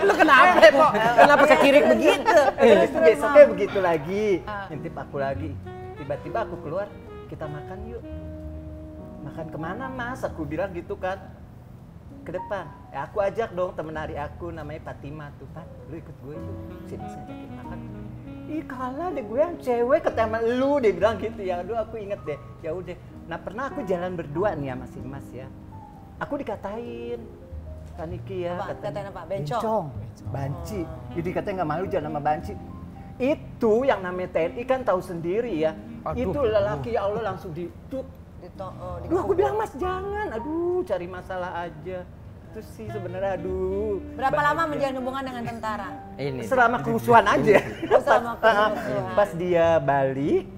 Lu kenapa kok? Kenapa kekirik begitu? Terus itu besoknya begitu lagi, ngintip aku lagi. Tiba-tiba aku keluar, kita makan yuk. Makan kemana mas? Aku bilang gitu kan. Ke depan. Ya aku ajak dong temen nari aku namanya Fatima tuh. Pak, lu ikut gue yuk. Sini saya ajakin makan. Ih kalah deh gue yang cewek ketemu lu, dia bilang gitu ya. Aduh aku inget deh. Ya udah. Nah pernah aku jalan berdua nih ya Mas Mas ya. Aku dikatain. Kaniki ya. Apa? Katain apa? Bencong? Bencong. Banci. Jadi katanya nggak malu jangan sama banci. Itu yang namanya TNI kan tahu sendiri ya. Aduh. Itu lelaki ya Allah langsung diduk. Aduh aku bilang mas jangan, aduh cari masalah aja. Itu sih sebenarnya aduh. Berapa lama menjalin hubungan dengan tentara? Ini. Selama kerusuhan aja. Selama kerusuhan. Pas dia balik,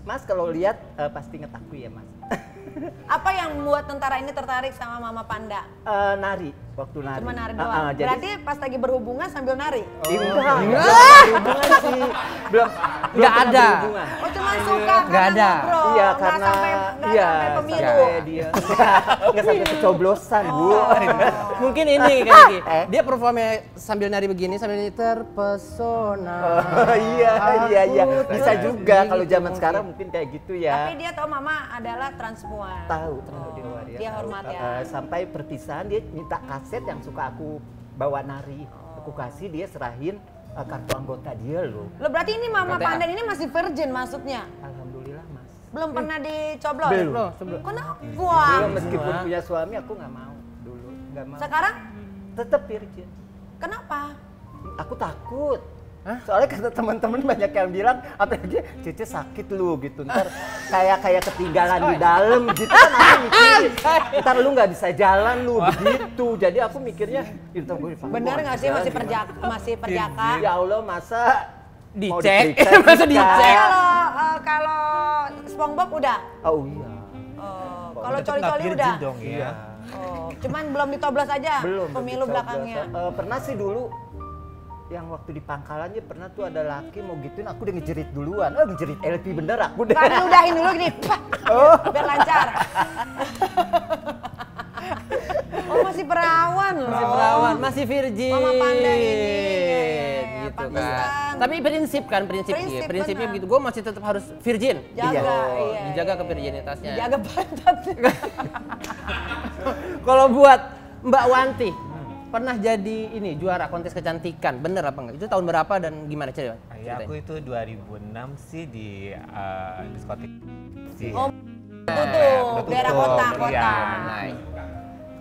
mas kalau lihat pasti inget aku ya mas. Apa yang membuat tentara ini tertarik sama Mama Panda? Nari, waktu nari. Cuma nari doang. Berarti pas lagi berhubungan sambil nari? Enggak berhubungan sih. Belum Nggak pernah ada. berhubungan. Oh cuma suka Nggak karena ada. ngobrol, Iya, nggak karena sampai pemilu. sampai dia nggak sampai kecoblosan, Bu. Mungkin ini kayak gini. Eh? Dia performnya sambil nari begini, sambil nari terpesona. Iya. Aku Bisa juga kalau zaman mungkin. sekarang mungkin kayak gitu ya. Tapi dia tahu Mama adalah transpuan. Tahu dia waria. Dia hormat ya. Sampai perpisahan dia minta kaset yang suka aku bawa nari. Aku kasih, dia serahin kartu anggota dia loh. Lo berarti ini Mama KTA. Pandan ini masih virgin masuknya? Alhamdulillah, Mas. Belum pernah dicoblos? Belum. Sebelum. Kenapa? Belum, meskipun punya suami aku nggak mau dulu, nggak mau. Sekarang Tetap virgin. kenapa? Aku takut. Soalnya kata teman-teman banyak yang bilang, apalagi Cece sakit lu gitu, ntar kayak ketinggalan di dalam gitu kan aku mikirin. Ntar lu nggak bisa jalan lu begitu. Jadi aku mikirnya, ntar gue dipanggil Bener nggak sih aja, masih gimana? masih perjaka? Ya Allah, masa mau Dicek, diperiksa masa sih, dicek. Kak? Kalau SpongeBob udah? Oh iya. Oh, kalau Tetep nggak coli-coli virgin udah? dong ya. Oh, cuman belum ditoblos aja Belum. pemilu belum belakangnya. dicoblos. Pernah sih dulu yang waktu di Pangkalannya pernah tuh ada laki mau gituin, aku udah ngejerit duluan. Ngejerit LP bener aku deh. Nggak diludahin dulu gini, pak, biar lancar. Oh masih perawan loh. Masih perawan, masih virgin. Mama Panda ini. Gitu Pantesan. kan. Tapi prinsip kan, Prinsip, prinsipnya benar. begitu. Gue masih tetap harus virgin. Jaga, iya. Dijaga kevirginitasnya. Jaga pantatnya. Kalau buat Mbak Wanti, pernah jadi ini juara kontes kecantikan, bener apa enggak? Itu tahun berapa dan gimana cerita? Ya, aku itu 2006 sih di diskotik sih. Oh, itu Udah tuh, tutup, daerah kota. iya.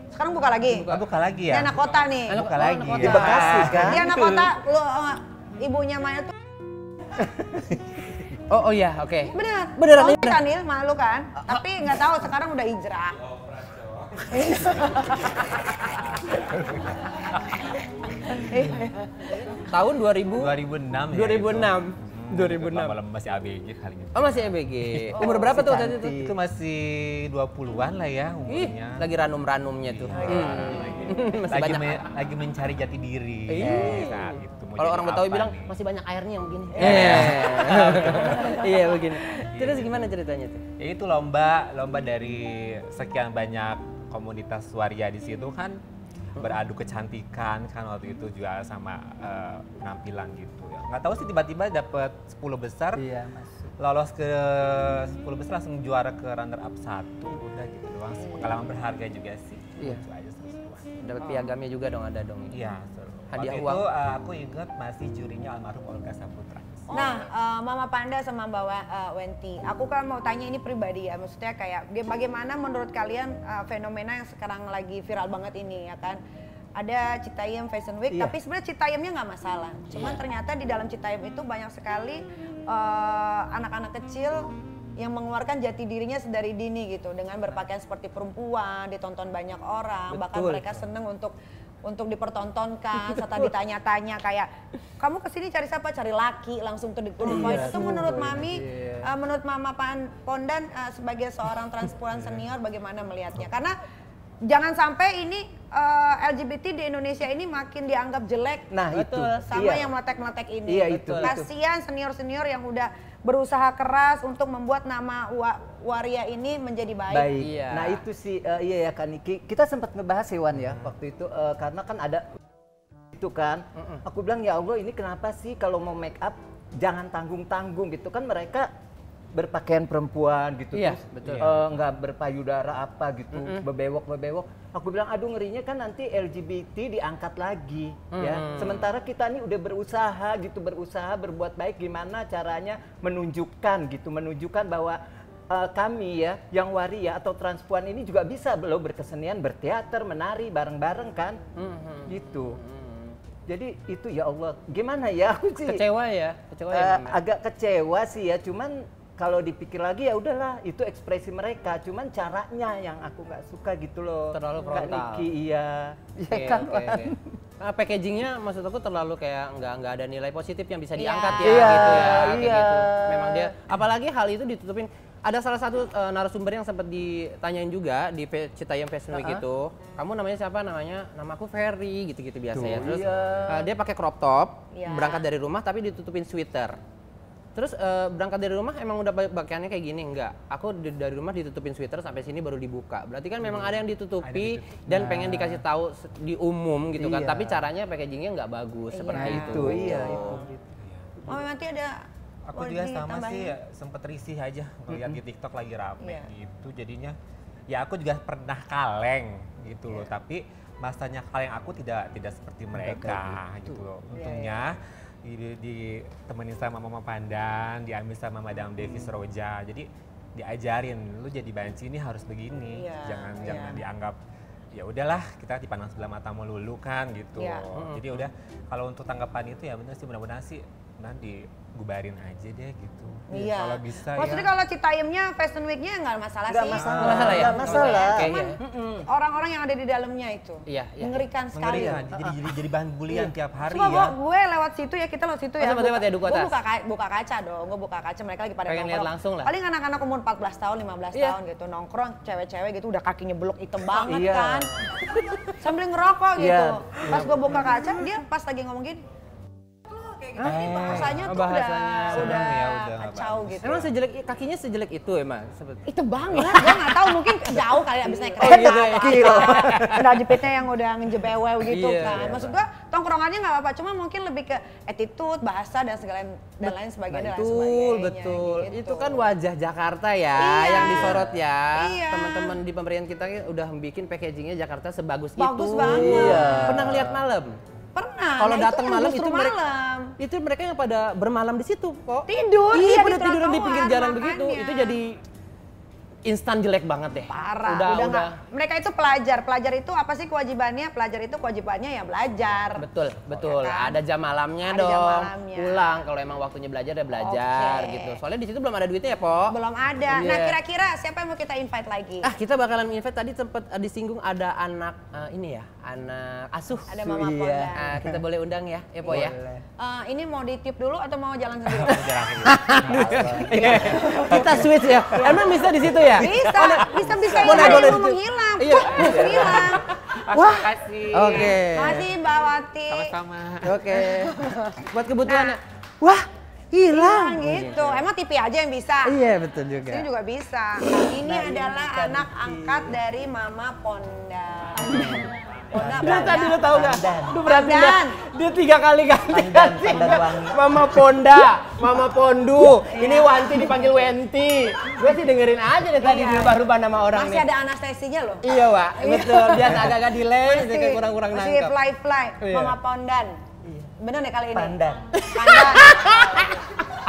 Sekarang buka lagi. Buka lagi Dia ya? anak kota nih. Buka lagi. anak kota. Di Bekasi kan? Dia anak kota, lu ibunya Maya tuh Oh iya, oke. bener. Beneran, Tahu beneran. kan Il, malu kan? Tapi nggak tahu sekarang udah hijrah. Tahun 2000? 2006 ya. 2006. 2006. Lama-lama masih ABG kali gitu. Oh masih EBG. Umur berapa tuh waktu itu? Itu masih 20-an lah ya Ih, umurnya. lagi ranum-ranumnya tuh. Masih lagi, banyak. lagi mencari jati diri. Ih. Saat itu mau Kalau jadi orang Betawi apa bilang nih. masih banyak airnya yang begini. Iya begini. Terus gimana ceritanya tuh? Ya itu lomba dari sekian banyak komunitas waria di situ kan beradu kecantikan kan waktu itu juga sama penampilan gitu ya. Nggak tahu sih tiba-tiba dapet 10 besar, Iya, masuk. lolos ke 10 besar langsung juara ke runner up 1 udah gitu doang sih. Pengalaman berharga juga sih. Iya. Lucu aja seru-seruan. Dapat piagamnya juga dong, ada dong. Iya, seru. Hadiah Waktu uang. itu aku ingat masih jurinya almarhum Olga Saputra. Nah, Mama Panda sama Mbak Wenti, aku kan mau tanya ini pribadi ya, maksudnya kayak bagaimana menurut kalian fenomena yang sekarang lagi viral banget ini ya kan? Ada Citayam Fashion Week, Iya. tapi sebenarnya Citayamnya nggak masalah. Cuman ternyata di dalam Citayam itu banyak sekali anak-anak kecil yang mengeluarkan jati dirinya sedari dini gitu, dengan berpakaian seperti perempuan, ditonton banyak orang, bahkan Betul. mereka seneng untuk dipertontonkan serta ditanya-tanya kayak kamu kesini cari siapa, cari laki, langsung to the point. Itu menurut Mami, menurut Mama Pondan sebagai seorang transpuan senior bagaimana melihatnya? Karena jangan sampai ini LGBT di Indonesia ini makin dianggap jelek. Nah, itu. Sama Iya. yang meletek-meletek ini. Iya, itu. Kasihan senior-senior yang udah berusaha keras untuk membuat nama waria ini menjadi baik. Baik. Iya. Nah itu sih iya ya Kak Niki. Kita sempat ngebahas Hewan ya waktu itu karena kan ada itu kan. Aku bilang ya Allah ini kenapa sih kalau mau make up jangan tanggung-tanggung gitu kan, mereka berpakaian perempuan gitu Iya, terus betul. nggak berpayudara apa gitu, bebewok. Aku bilang aduh ngerinya kan nanti LGBT diangkat lagi ya. Sementara kita nih udah berusaha berbuat baik, gimana caranya menunjukkan bahwa kami ya yang waria atau transpuan ini juga bisa loh berkesenian, berteater, menari bareng-bareng kan. Gitu. Jadi itu ya Allah, gimana ya aku sih Kecewa ya Mbak. agak kecewa sih ya, cuman kalau dipikir lagi ya udahlah itu ekspresi mereka, cuman caranya yang aku nggak suka gitu loh. Terlalu Kak frontal. Niki, iya. Oke, Iya kan, oke, oke. Nah, packagingnya maksud aku terlalu kayak nggak ada nilai positif yang bisa Iya. diangkat ya Iya, gitu ya kayak iya. gitu. Memang dia apalagi hal itu ditutupin ada salah satu narasumber yang sempat ditanyain juga di Citayam Fashion Week itu, kamu namanya siapa? Nama aku Ferry gitu-gitu biasa ya. Terus dia pakai crop top, berangkat dari rumah tapi ditutupin sweater. Terus berangkat dari rumah emang udah pakaiannya kayak gini? Enggak, aku dari rumah ditutupin sweater sampai sini baru dibuka. Berarti kan memang ada yang ditutupi dan pengen dikasih tahu di umum gitu kan. Tapi caranya packagingnya nggak bagus seperti itu. Iya. Oh nanti ada. Aku juga sama sih, sempet risih aja ngeliat di TikTok lagi rame gitu. Jadinya ya aku juga pernah kaleng gitu loh, tapi masanya kaleng aku tidak seperti mereka gitu loh. Untungnya ditemenin sama Mama Pandan, diambil sama Madam Davis Roja. Jadi diajarin, lu jadi banci ini harus begini. Jangan dianggap ya udahlah kita dipandang sebelah mata melulu kan gitu. Jadi udah kalau untuk tanggapan itu ya bener sih, mudah-mudahan sih nanti gubarin aja deh gitu. Iya. Kalau bisa maksudnya ya. kalau Citayamnya Fashion Week-nya nggak masalah sih. Nggak masalah ya? Nggak masalah. Cuman orang-orang yang ada di dalamnya itu mengerikan sekali. Jadi bahan bulian tiap hari Cuma ya. gue lewat situ ya, kita lewat situ ya. Lewat ya, Duku Atas? Gue buka kaca dong, gue buka kaca, mereka lagi pada pengen lihat nongkrong. langsung lah. Paling anak-anak umur 14 tahun, 15 tahun gitu, nongkrong, cewek-cewek gitu udah kakinya belok hitam banget kan. Sambil ngerokok gitu. Pas gue buka kaca, dia pas lagi ngomong gini, kayak gitu. Ini bahasanya tuh udah kacau gitu. Emang kakinya sejelek itu emang? Itu banget, gue nggak tahu, mungkin jauh kali abis naik Oh, kereta. gitu ya. Udah jepitnya yang udah ngejebewew gitu Iya, kan. Maksud gue tongkrongannya nggak apa-apa, cuma mungkin lebih ke attitude, bahasa dan lain sebagainya. Betul. Gitu. Itu kan wajah Jakarta ya, yang disorot ya. Teman-teman di pemerintahan kita udah bikin packagingnya Jakarta sebagus itu. Bagus banget. Pernah ngeliat malam? Pernah. Kalau Nah, datang itu malam justru itu malam. itu mereka yang pada bermalam di situ kok. Tidur, Iya, pada di tiduran di trotoar, pinggir jalan begitu. makanya. Itu jadi instan jelek banget deh. Parah. Udah. Nggak, mereka itu pelajar. Pelajar itu apa sih kewajibannya? Pelajar itu kewajibannya ya belajar. Betul. Ya kan? Ada jam malamnya Ada dong. jam malamnya. Pulang kalau emang waktunya belajar ya belajar gitu. Soalnya di situ belum ada duitnya ya, Po. Belum ada. Iya. Nah, kira-kira siapa yang mau kita invite lagi? Kita bakalan invite, tadi sempat disinggung ada anak ini ya, anak asuh. Ada Mama Pondan. Kita boleh undang ya, Po ya. Ini mau ditip dulu atau mau jalan sendiri? Kita switch ya. Emang bisa di situ ya? Bisa Boleh, ada boleh. yang ngomong hilang. Iya. Hilang. Wah, kasih. Oke. Makasih Mbak Wati. Sama-sama. Oke. Buat kebutuhannya. Wah, hilang. Gitu. Emang TV aja yang bisa? Iya, betul juga. Ini juga bisa. Ini adalah anak angkat dari Mama Ponda. Ponda Tadi lo tau gak? Lu berarti Pandan. dia 3 kali ganti. Pandan wangi. Mama Ponda, Mama Pondu, ini Wanti dipanggil Wenti. Gue sih dengerin aja deh tadi rubah-rubah nama orang Masih nih. ada anestesinya loh. Iya, Wak. Betul. Biasa agak-agak delay, jadi kayak kurang-kurang masih nangkep. fly. Iya. Mama Pondan. Bener deh kali ini? Pandan.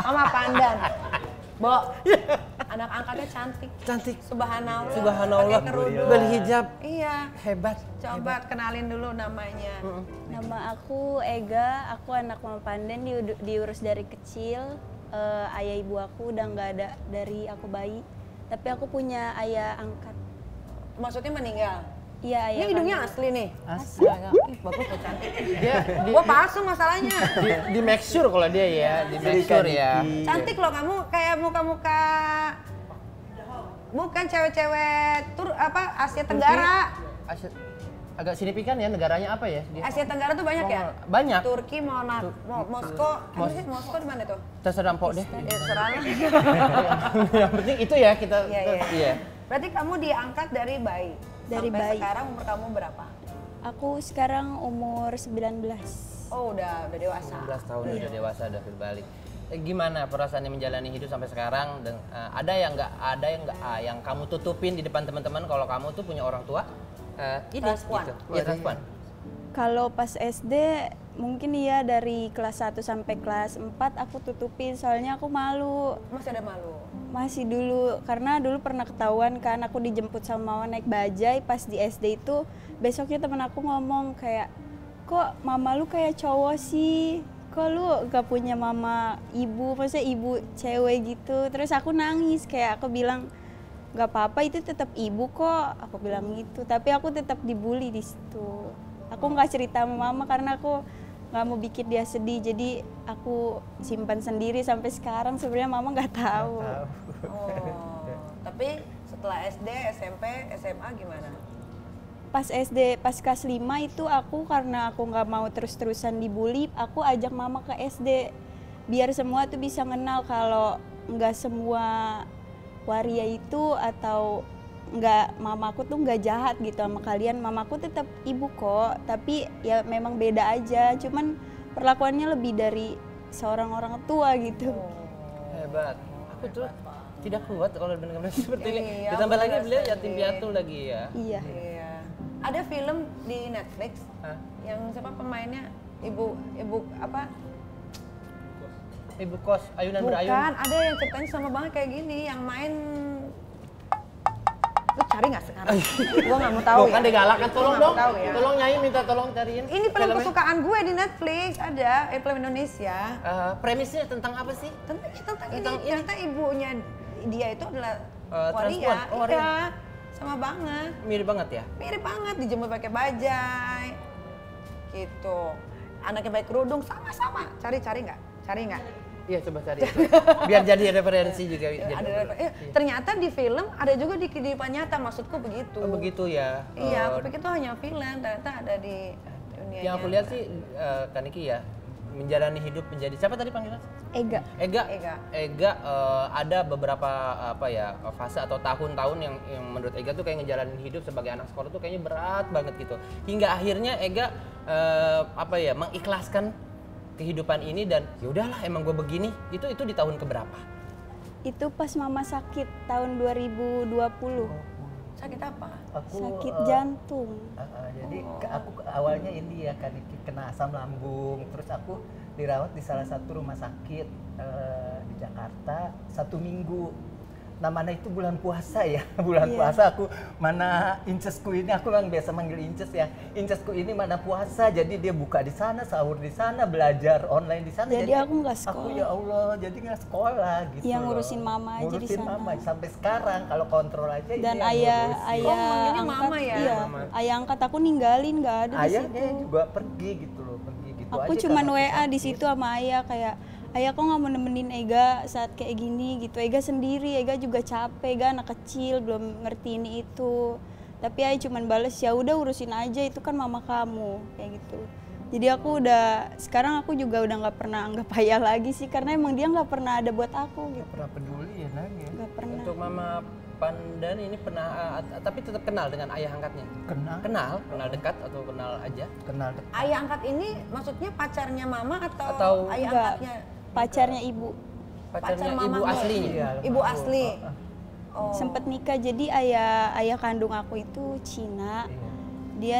Mama Pandan. Bo, anak angkatnya cantik. Subhanallah. Subhanallah. Pakai kerudung. Berhijab. Iya. Hebat. Coba kenalin dulu namanya. Nama aku Ega, aku anak Mama Pandan, diurus dari kecil. Ayah ibu aku udah nggak ada dari aku bayi, tapi aku punya ayah angkat. Maksudnya meninggal? Iya, ayah. Ini hidungnya asli nih? Asli. Ih, bagus loh, cantik. Dia Gua palsu masalahnya. di make sure kalau dia ya, di make sure ya. Cantik loh kamu, kayak muka-muka bukan cewek-cewek Asia Tenggara. Agak signifikan ya negaranya apa ya? Asia Tenggara tuh banyak ya? Banyak. Turki, Moskow. Apa sih Moskow di mana tuh? Terserah Mpok deh. Ya terserah lah. Yang penting itu ya kita. Iya. Berarti kamu diangkat dari bayi. Dari Sampai bayi. sekarang umur kamu berapa? Aku sekarang umur 19. Oh, udah dewasa. 19 tahun udah dewasa, udah berbalik. Gimana perasaannya menjalani hidup sampai sekarang? Dan ada yang nggak yang kamu tutupin di depan teman-teman kalau kamu tuh punya orang tua? Ini Transpuan. gitu. Iya, transpuan. Kalau pas SD mungkin iya dari kelas 1 sampai kelas 4 aku tutupin soalnya aku malu. Masih ada malu? Masih dulu, karena dulu pernah ketahuan kan aku dijemput sama mama naik bajai pas di SD itu. Besoknya temen aku ngomong kayak, kok mama lu kayak cowok sih? Kok lu gak punya mama ibu, maksudnya ibu cewek gitu. Terus aku nangis, kayak aku bilang, gak apa-apa itu tetap ibu kok, aku bilang gitu. Tapi aku tetap dibully di situ. Aku nggak cerita sama mama karena aku nggak mau bikin dia sedih, jadi aku simpan sendiri sampai sekarang. Sebenarnya mama nggak tahu. Oh. Tapi setelah SD, SMP, SMA gimana? Pas SD, pas kelas 5 itu aku karena aku nggak mau terus-terusan dibully, aku ajak mama ke SD. Biar semua tuh bisa kenal kalau nggak semua waria itu atau nggak, mamaku tuh nggak jahat gitu sama kalian. Mamaku tetap ibu kok, tapi ya memang beda aja. Cuman perlakuannya lebih dari seorang orang tua gitu. Hebat. Aku tuh tidak kuat kalau benar-benar seperti ini. Iya, Ditambah lagi bener, beliau yatim sedih. piatu lagi ya. Iya. Iya. Ada film di Netflix Hah? yang siapa pemainnya? Ibu apa? Ibu kos ayunan berayun. Bukan, ada yang ceritanya sama banget kayak gini, yang main. Lu cari nggak sekarang? Gua nggak mau tahu. Loh, kan dia galak kan, tolong Gua nggak dong. mau tahu ya. Tolong Nyai minta tolong cariin. Ini film filmnya. kesukaan gue di Netflix, ada film Indonesia. Premisnya tentang apa sih? Tentang ini, Tentang ini. ternyata ibunya dia itu adalah waria. transpuan. Oh, waria. Iya, sama banget. Mirip banget ya? Mirip banget, dijemur pakai bajai. Gitu. Anaknya pakai kerudung, sama-sama. Cari nggak? Cari nggak? Iya, coba cari. Biar jadi referensi juga. Ternyata di film ada juga di kehidupan nyata, maksudku begitu. Oh, begitu ya. Iya, aku pikir itu hanya film, ternyata ada di dunia Yang aku nyata. lihat sih Kaniki ya, menjalani hidup menjadi siapa tadi panggilan? Ega. Ega ada beberapa apa ya fase atau tahun-tahun yang menurut Ega tuh kayak ngejalanin hidup sebagai anak sekolah tuh kayaknya berat banget gitu. Hingga akhirnya Ega apa ya mengikhlaskan kehidupan ini dan ya udahlah emang gue begini. Itu di tahun keberapa? Itu pas mama sakit tahun 2020. Sakit apa? Aku Sakit jantung. jadi aku awalnya ini ya kan kena asam lambung, terus aku dirawat di salah satu rumah sakit di Jakarta 1 minggu. Nah mana itu bulan puasa ya, bulan puasa aku mana incesku ini, aku memang biasa manggil inces ya, incesku ini mana puasa, jadi dia buka di sana, sahur di sana, belajar online di sana. Jadi aku nggak sekolah. Aku ya Allah, jadi nggak sekolah gitu. Yang loh. ngurusin mama aja di Ngurusin sana. mama sampai sekarang kalau kontrol aja Dan ini yang ngurusin. manggilnya angkat, mama ya? iya, ayah angkat aku ninggalin, nggak ada di Ayahnya situ. juga pergi gitu loh, pergi gitu Aku aja cuman karena WA di sakit. situ sama ayah kayak, ayah kok nggak mau nemenin Ega saat kayak gini gitu. Ega sendiri, Ega juga capek, Ega anak kecil belum ngerti ini itu. Tapi ayah cuman bales ya udah urusin aja, itu kan mama kamu kayak gitu. Jadi aku sekarang aku juga udah nggak pernah anggap ayah lagi sih, karena emang dia nggak pernah ada buat aku gitu. Nggak pernah peduli ya nanya. Nggak pernah. Untuk Mama Pandan ini pernah tapi tetap kenal dengan ayah angkatnya. Kenal Kenal dekat atau kenal aja? kenal dekat. Ayah angkat ini maksudnya pacarnya mama atau ayah Enggak, angkatnya? pacarnya ibu. Pacarnya Pacar ibu mamamu. aslinya. Iya, Ibu asli. Oh. Sempet nikah, jadi ayah kandung aku itu Cina. Iya. Dia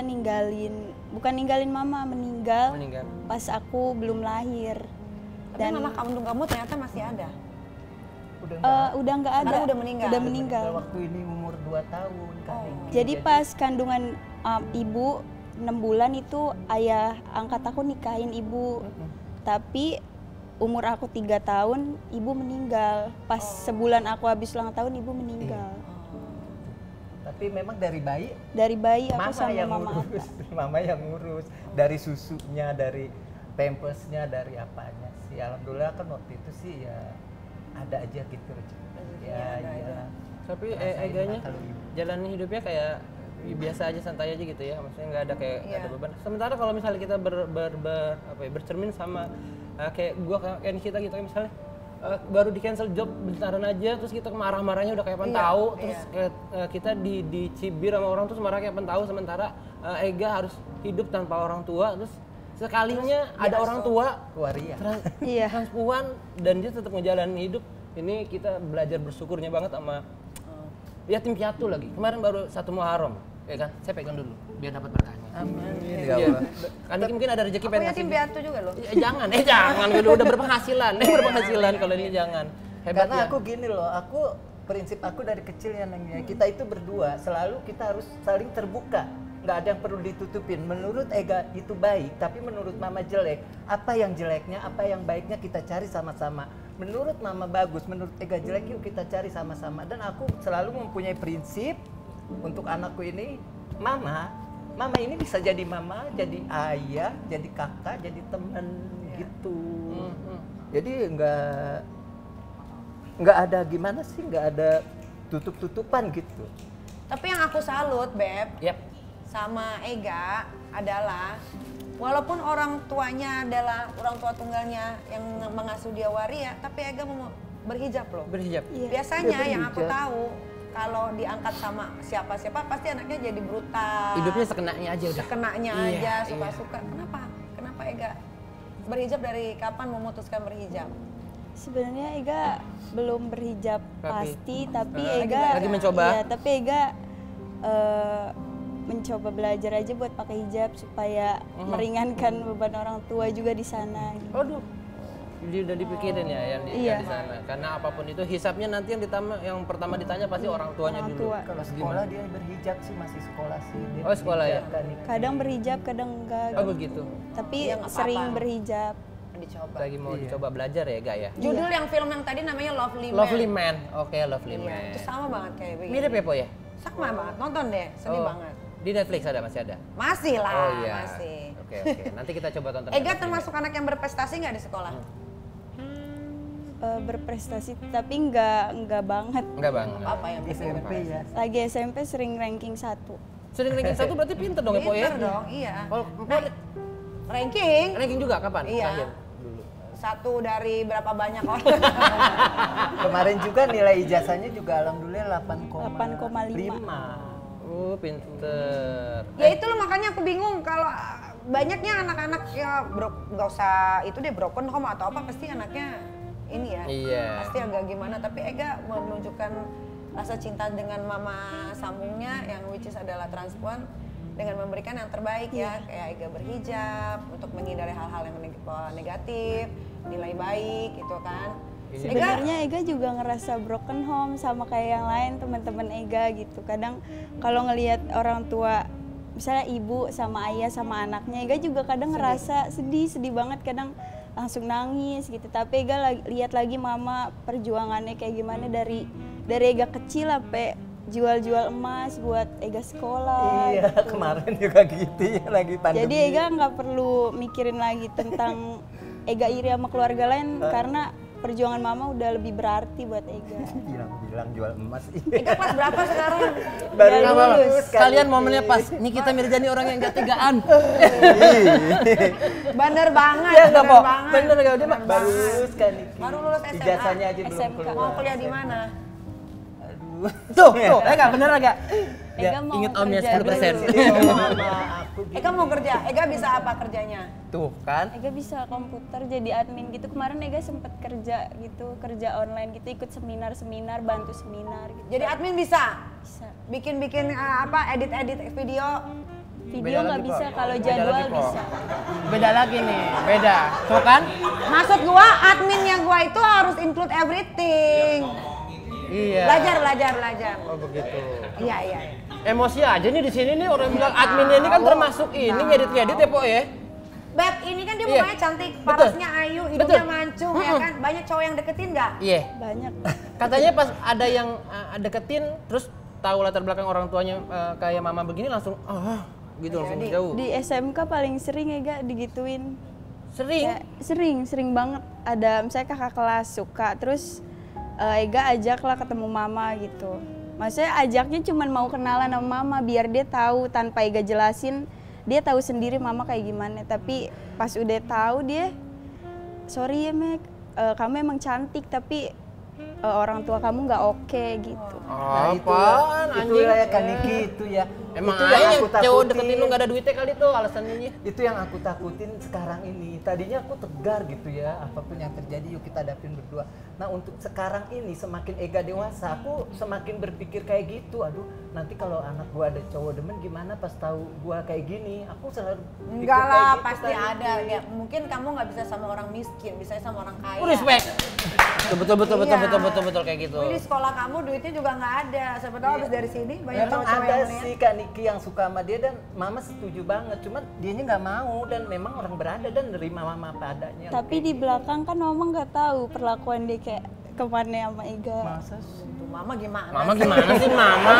bukan ninggalin mama, meninggal Meninggal. pas aku belum lahir. Tapi mama kandung kamu ternyata masih ada. Udah Udah nggak ada. Sekarang udah meninggal. Udah meninggal. Waktu ini umur 2 tahun kan. Jadi pas kandungan ibu 6 bulan itu ayah angkat aku nikahin ibu. Tapi umur aku 3 tahun ibu meninggal. Pas sebulan aku habis ulang tahun ibu meninggal. Tapi memang dari bayi Dari bayi aku mama sama yang mama ngurus, Ata. mama yang ngurus. Dari susunya, dari pampasnya, dari apanya sih. Alhamdulillah kan waktu itu sih ya ada aja gitu. Ya, iya. Tapi Rasain Eganya kalau ibu. jalani hidupnya kayak biasa aja, santai aja gitu ya, maksudnya nggak ada kayak nggak ada beban. Sementara kalau misalnya kita bercermin sama kayak gua kayak Nikita gitu misalnya baru di cancel job bentaran aja, terus kita marah-marahnya udah kayak tahu, terus kita dicibir sama orang terus marah kayak tahu, sementara Ega harus hidup tanpa orang tua, terus sekalinya ada orang tua Waria. Iya. transpuan dan dia tetap ngejalanin hidup. Ini kita belajar bersyukurnya banget sama yatim piatu lagi. Kemarin baru 1 Muharram, ya kan? Saya pegang dulu biar dapat berkahnya. Amin. Iya. Kan mungkin ada rezeki Aku pengen yatim ngasih. piatu juga loh. Jangan, jangan. Udah berpenghasilan. Berpenghasilan kalau ini jangan. Hebat Karena ya. aku gini loh, prinsip aku dari kecil ya Nengnya, kita itu berdua selalu kita harus saling terbuka. Nggak ada yang perlu ditutupin. Menurut Ega itu baik, tapi menurut Mama jelek. Apa yang jeleknya, apa yang baiknya kita cari sama-sama. Menurut Mama bagus, menurut Ega jelek, yuk kita cari sama-sama. Dan aku selalu mempunyai prinsip untuk anakku ini, Mama ini bisa jadi mama, jadi ayah, jadi kakak, jadi teman gitu. Jadi nggak ada gimana sih, nggak ada tutup-tutupan gitu. Tapi yang aku salut, Beb, Yap. sama Ega adalah walaupun orang tuanya adalah orang tua tunggalnya yang mengasuh dia waria, tapi Ega mau berhijab loh. Berhijab. Iya. Biasanya Dia yang aku berhijab. tahu kalau diangkat sama siapa-siapa pasti anaknya jadi brutal. Hidupnya sekenanya aja udah. Kenanya Iya, aja, iya. suka-suka. Kenapa Ega berhijab dari kapan memutuskan berhijab? Sebenarnya Ega belum berhijab Tapi- pasti, tapi Lagi Ega belajar. Lagi mencoba. Iya, tapi Ega mencoba belajar aja buat pakai hijab supaya meringankan beban orang tua juga di sana. Gitu. Aduh. Dia udah dipikirin ya yang di, Iya. yang di sana. Karena apapun itu hisapnya nanti yang pertama ditanya pasti orang tuanya Orang dulu. tua. Kalau sekolah dia berhijab sih, masih sekolah sih. Dia Oh, sekolah ya? berhijab kan, Niki. Kadang berhijab, kadang enggak. Oh gitu. begitu. Tapi Iya, nggak sering apa-apa. berhijab. Dicoba. Lagi mau dicoba belajar ya, Gak ya? Judul yang film yang tadi namanya Lovely Man. Lovely Man. Oke, Lovely Iya, Man. itu sama banget kayak begini. Mirip ya, Po ya? Sama banget, nonton deh, sedih Oh, banget. Di Netflix masih ada? Masih lah, Oh iya. masih. Oke. Nanti kita coba tonton. Ega Lovely termasuk anak yang berprestasi nggak di sekolah? Berprestasi tapi enggak banget. Man. Enggak, Bang. Apa yang bikin SMP ya. Lagi SMP sering ranking 1. Sering ranking 1 berarti pinter dong ya, Po ya? Pinter dong, iya. Kalau Nah, ranking ranking juga kapan? Iya. Terakhir? Dulu. satu dari berapa banyak orang. Kemarin juga nilai ijazahnya juga alhamdulillah 8,5. Oh, pinter. Ya itu loh makanya aku bingung kalau banyaknya anak-anak ya nggak usah itu deh broken home atau apa pasti anaknya ini ya. Iya. Pasti agak gimana tapi Ega menunjukkan rasa cinta dengan mama sambungnya yang which is adalah transpuan dengan memberikan yang terbaik ya kayak Ega berhijab untuk menghindari hal-hal yang negatif, nilai baik gitu kan. Sebenarnya Ega juga ngerasa broken home sama kayak yang lain teman-teman Ega gitu. Kadang kalau ngelihat orang tua, misalnya ibu sama ayah sama anaknya, Ega juga kadang ngerasa sedih banget, kadang langsung nangis gitu. Tapi Ega lihat lagi mama perjuangannya kayak gimana dari Ega kecil sampai jual-jual emas buat Ega sekolah. Iya, gitu. kemarin juga gitu ya lagi pandemi. Jadi Ega nggak perlu mikirin lagi tentang Ega iri sama keluarga lain karena perjuangan mama udah lebih berarti buat Ega. bilang jual emas. Ega kelas berapa sekarang? Baru Nggak apa-apa. lulus kan. Kalian momennya pas. Nikita Mirzani orang yang gak tegaan. Bener banget, Ya enggak, bener Po. banget. Bener gak? Dia mah Baru lulus kan Niki. Baru lulus SMA. Ijazahnya aja belum SMK. keluar. Mau kuliah di mana? Aduh. Tuh, enggak bener enggak? Ega mau Ingat omnya kerja 10%. Dia ngomong sama aku gitu. Ega mau kerja, Ega bisa apa kerjanya? Tuh, kan? Ega bisa komputer jadi admin gitu. Kemarin Ega sempet kerja gitu, kerja online gitu, ikut seminar-seminar, bantu seminar gitu. Jadi admin bisa? Bisa. Bikin-bikin edit-edit video? Video nggak lagi, bisa, Po. kalau Beda jadwal lagi, Po. bisa. Beda lagi nih, beda. Tuh kan? Maksud gua adminnya gua itu harus include everything. Iya. Belajar. Oh, begitu. Iya. Emosi aja nih di sini nih orang bilang adminnya ini kan termasuk ini ngedit-ngedit ya, Po ya? Beb, ini kan dia Iya. mukanya cantik, Betul. parasnya ayu, hidungnya Betul. mancung ya kan. Banyak cowok yang deketin nggak? Iya. Banyak. Katanya pas ada yang deketin terus tahu latar belakang orang tuanya kayak mama begini langsung gitu langsung Jadi, jauh. Di SMK paling sering Ega digituin. Sering. Kayak sering banget. Ada misalnya kakak kelas suka, terus Ega ajaklah ketemu mama gitu. Maksudnya ajaknya cuman mau kenalan sama mama biar dia tahu tanpa Ega jelasin, dia tahu sendiri mama kayak gimana. Tapi pas udah tahu dia, sorry ya Mek, kamu emang cantik tapi orang tua kamu nggak oke gitu. Nah, Apaan itu anjing? ya kan Niki itu ya. Emang itu aja yang aku cowok takutin. deketin lu gak ada duitnya kali tuh alasannya. Itu yang aku takutin sekarang ini. Tadinya aku tegar gitu ya, apapun yang terjadi yuk kita hadapin berdua. Nah untuk sekarang ini semakin Ega dewasa, aku semakin berpikir kayak gitu. Aduh, nanti kalau anak gua ada cowok demen gimana pas tahu gua kayak gini? Aku selalu pikir Enggak kayak lah, gitu, pasti Kak ada. Niki. Ya, mungkin kamu nggak bisa sama orang miskin, bisa sama orang kaya. Respect. Betul Iya. kayak gitu. Wih, di sekolah kamu duitnya juga nggak ada. Siapa tahu habis dari sini banyak Memang cowok-cowok ada yang sih lihat. Kak Niki yang suka sama dia dan Mama setuju banget. Cuman dianya nggak mau dan memang orang berada dan nerima Mama apa adanya. Tapi di belakang kan mama nggak tahu perlakuan dia kayak kemana sama Ega. Masa sih? Tuh, Mama gimana? Mama gimana sih Mama?